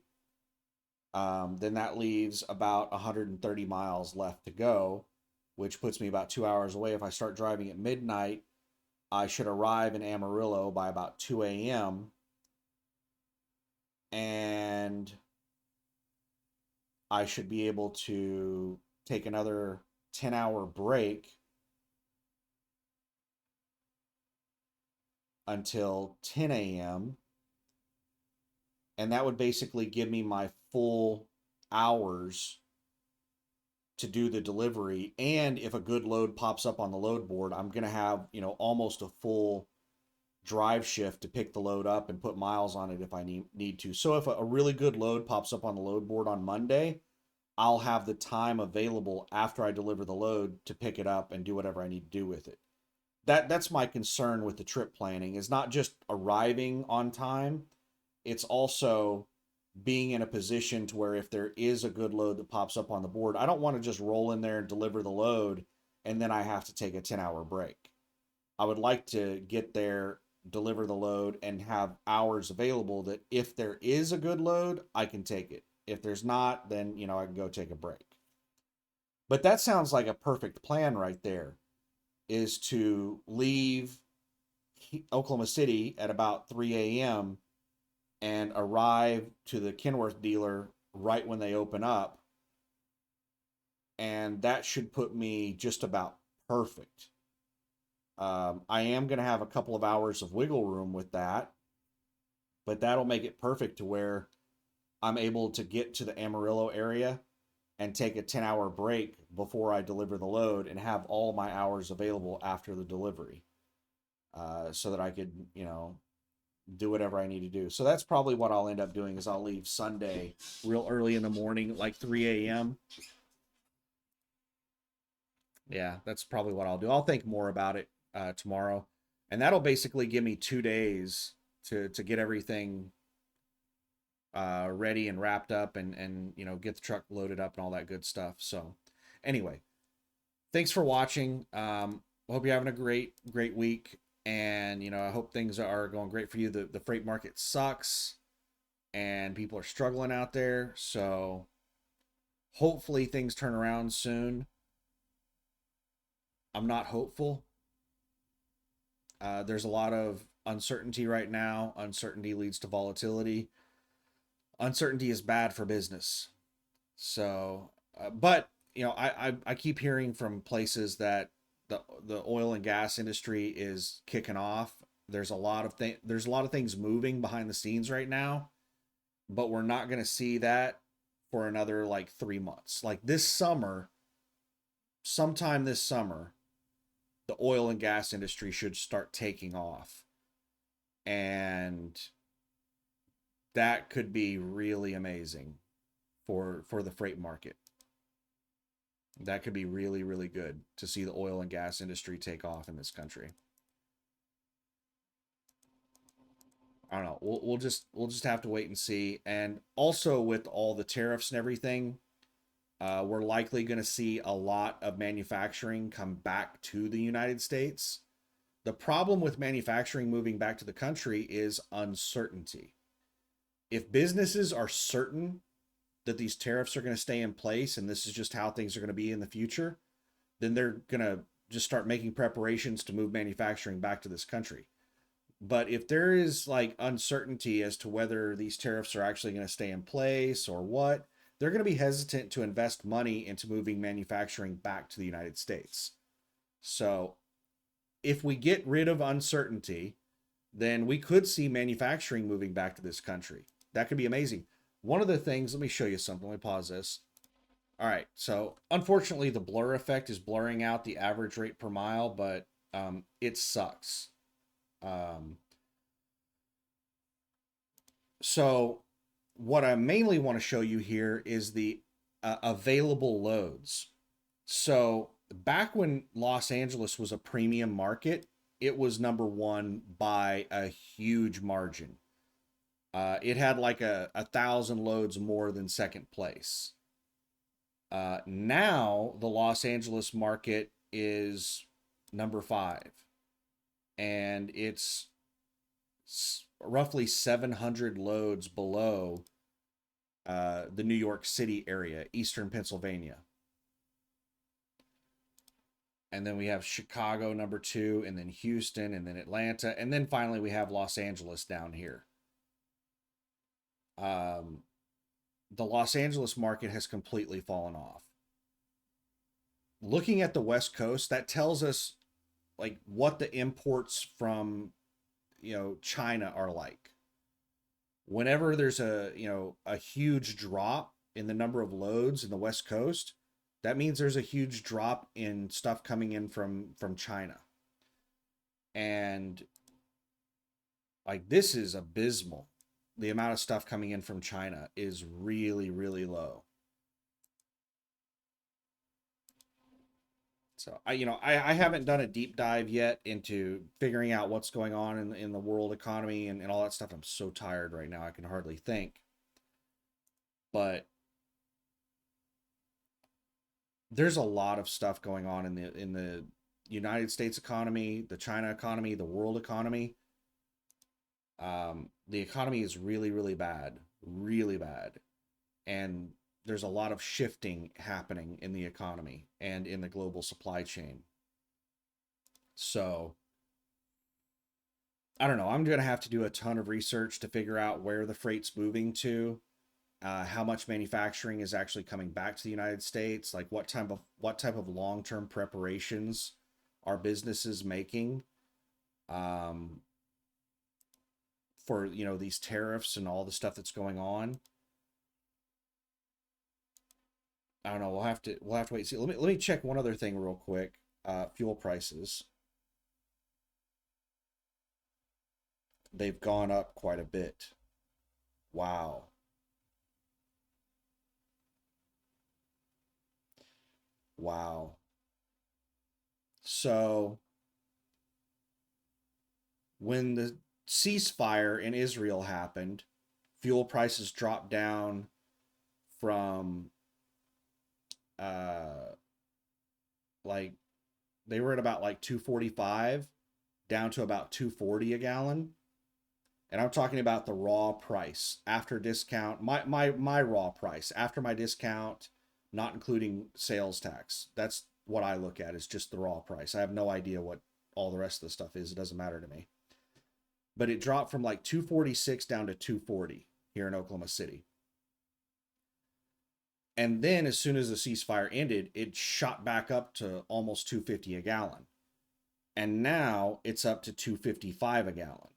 then that leaves about 130 miles left to go, which puts me about 2 hours away. If I start driving at midnight, I should arrive in Amarillo by about 2 a.m. And I should be able to take another 10-hour break until 10 a.m. And that would basically give me my full hours to do the delivery. And if a good load pops up on the load board, I'm going to have, almost a full drive shift to pick the load up and put miles on it if I need to. So if a really good load pops up on the load board on Monday, I'll have the time available after I deliver the load to pick it up and do whatever I need to do with it. That's my concern with the trip planning, is not just arriving on time, it's also being in a position to where if there is a good load that pops up on the board, I don't want to just roll in there and deliver the load and then I have to take a 10-hour break. I would like to get there, deliver the load, and have hours available that if there is a good load, I can take it. If there's not, then, I can go take a break. But that sounds like a perfect plan right there, is to leave Oklahoma City at about 3 a.m. and arrive to the Kenworth dealer right when they open up. And that should put me just about perfect. I am going to have a couple of hours of wiggle room with that, but that'll make it perfect to where I'm able to get to the Amarillo area and take a 10-hour break before I deliver the load and have all my hours available after the delivery, so that I could, do whatever I need to do. So that's probably what I'll end up doing, is I'll leave Sunday real early in the morning, like 3 a.m. Yeah, that's probably what I'll do. I'll think more about it tomorrow. And that'll basically give me 2 days to get everything ready and wrapped up, and get the truck loaded up and all that good stuff. So anyway, thanks for watching. Hope you're having a great week, and I hope things are going great for you. The freight market sucks and people are struggling out there, so hopefully things turn around soon. I'm not hopeful. There's a lot of uncertainty right now. Uncertainty leads to volatility. Uncertainty is bad for business. So, but I keep hearing from places that the oil and gas industry is kicking off. There's a lot of things moving behind the scenes right now, but we're not going to see that for another like 3 months. Like this summer, sometime this summer, the oil and gas industry should start taking off. And that could be really amazing for the freight market. That could be really, really good to see the oil and gas industry take off in this country. I don't know. We'll just have to wait and see. And also with all the tariffs and everything, we're likely going to see a lot of manufacturing come back to the United States. The problem with manufacturing moving back to the country is uncertainty. If businesses are certain that these tariffs are going to stay in place and this is just how things are going to be in the future, then they're going to just start making preparations to move manufacturing back to this country. But if there is like uncertainty as to whether these tariffs are actually going to stay in place or what, they're going to be hesitant to invest money into moving manufacturing back to the United States. So if we get rid of uncertainty, then we could see manufacturing moving back to this country. That could be amazing. One of the things, let me show you something. Let me pause this. All right. So unfortunately, the blur effect is blurring out the average rate per mile, but it sucks. So what I mainly want to show you here is the available loads. So back when Los Angeles was a premium market, it was number one by a huge margin. It had like 1,000 loads more than second place. Now the Los Angeles market is number 5, and it's roughly 700 loads below the New York City area, Eastern Pennsylvania. And then we have Chicago number 2, and then Houston, and then Atlanta, and then finally we have Los Angeles down here. The Los Angeles market has completely fallen off. Looking at the West Coast, that tells us like what the imports from China are like. Whenever there's a huge drop in the number of loads in the West Coast, that means there's a huge drop in stuff coming in from China. And Like, this is abysmal. The amount of stuff coming in from China is really, really low. So I haven't done a deep dive yet into figuring out what's going on in the world economy and all that stuff. I'm so tired right now, I can hardly think. But there's a lot of stuff going on in the United States economy, the China economy, the world economy. The economy is really, really bad, and there's a lot of shifting happening in the economy and in the global supply chain. So I don't know. I'm gonna have to do a ton of research to figure out where the freight's moving to, how much manufacturing is actually coming back to the United States, like what type of long-term preparations are businesses making, um, for these tariffs and all the stuff that's going on. I don't know. We'll have to wait and see. Let me check one other thing real quick. Fuel prices. They've gone up quite a bit. Wow. Wow. So when the ceasefire in Israel happened, fuel prices dropped down from uh like they were at about like 245 down to about 240 a gallon. And I'm talking about the raw price after discount, my raw price after my discount, not including sales tax. That's what I look at, is just the raw price. I have no idea what all the rest of the stuff is. It doesn't matter to me. But it dropped from like 246 down to 240 here in Oklahoma City. And then as soon as the ceasefire ended, it shot back up to almost 250 a gallon. And now it's up to 255 a gallon.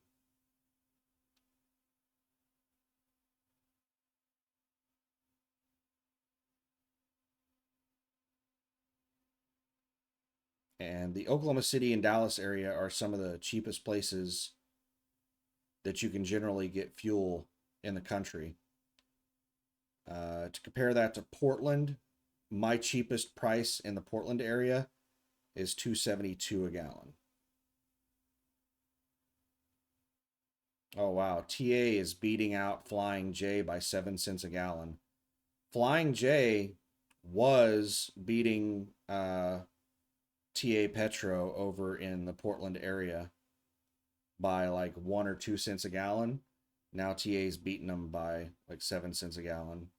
And the Oklahoma City and Dallas area are some of the cheapest places that you can generally get fuel in the country. To compare that to Portland, my cheapest price in the Portland area is 272 a gallon. Oh wow, TA is beating out Flying J by 7 cents a gallon. Flying J was beating TA Petro over in the Portland area by like 1 or 2 cents a gallon. Now TA's beating them by like 7 cents a gallon.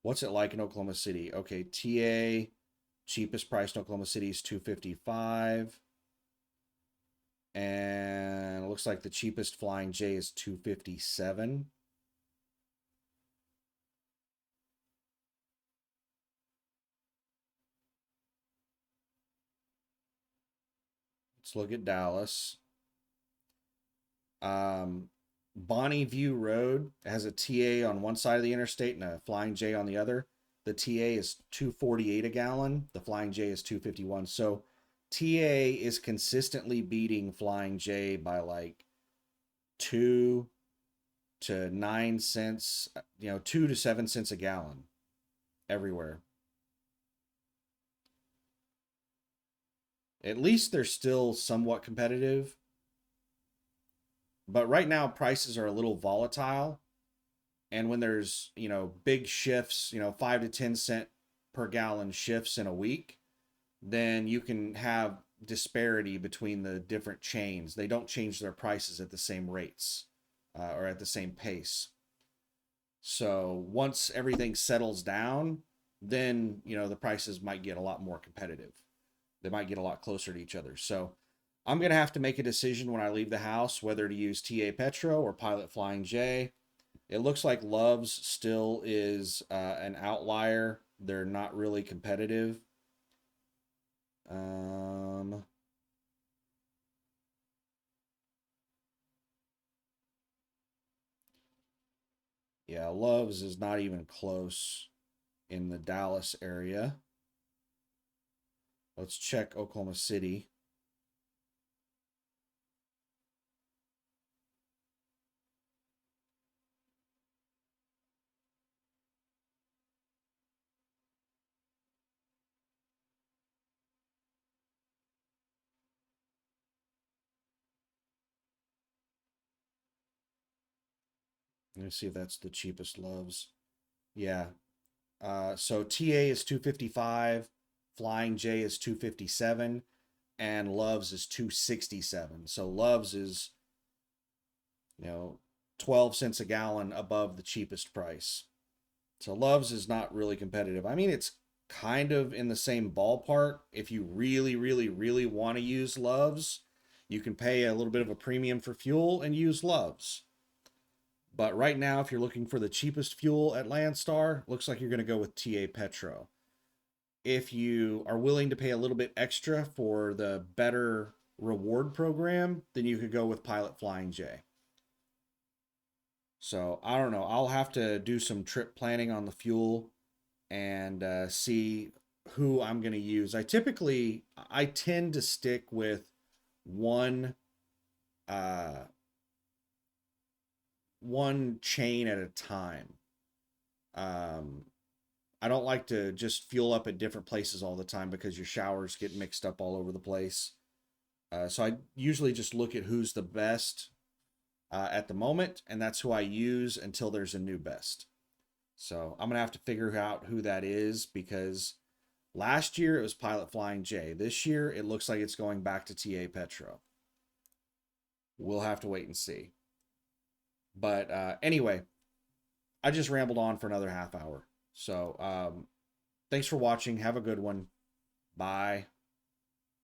What's it like in Oklahoma City? Okay, TA cheapest price in Oklahoma City is 255. And it looks like the cheapest Flying J is 257. Let's look at Dallas. Bonnie View Road has a TA on one side of the interstate and a Flying J on the other. The TA is 248 a gallon. The Flying J is 251. So TA is consistently beating Flying J by like 2 to 9 cents, 2 to 7 cents a gallon everywhere. At least they're still somewhat competitive. But right now, prices are a little volatile. And when there's, big shifts, 5 to 10 cent per gallon shifts in a week, then you can have disparity between the different chains. They don't change their prices at the same rates, or at the same pace. So once everything settles down, then, the prices might get a lot more competitive. They might get a lot closer to each other. So I'm going to have to make a decision when I leave the house whether to use TA Petro or Pilot Flying J. It looks like Love's still is an outlier. They're not really competitive. Um, yeah, Love's is not even close in the Dallas area. Let's check Oklahoma City. Let me see if that's the cheapest Loves. Yeah. So TA is 255, Flying J is 257, and Loves is 267. So Loves is, you know, 12 cents a gallon above the cheapest price. So Loves is not really competitive. I mean, it's kind of in the same ballpark. If you really, really, really want to use Loves, you can pay a little bit of a premium for fuel and use Loves. But right now, if you're looking for the cheapest fuel at Landstar, looks like you're going to go with TA Petro. If you are willing to pay a little bit extra for the better reward program, then you could go with Pilot Flying J. So I don't know. I'll have to do some trip planning on the fuel and see who I'm going to use. I tend to stick with one uh, one chain at a time. Um, I don't like to just fuel up at different places all the time because your showers get mixed up all over the place. So I usually just look at who's the best at the moment, and that's who I use until there's a new best. So I'm gonna have to figure out who that is because last year it was Pilot Flying J. This year it looks like it's going back to TA Petro. We'll have to wait and see. But anyway, I just rambled on for another half hour. So thanks for watching. Have a good one. Bye.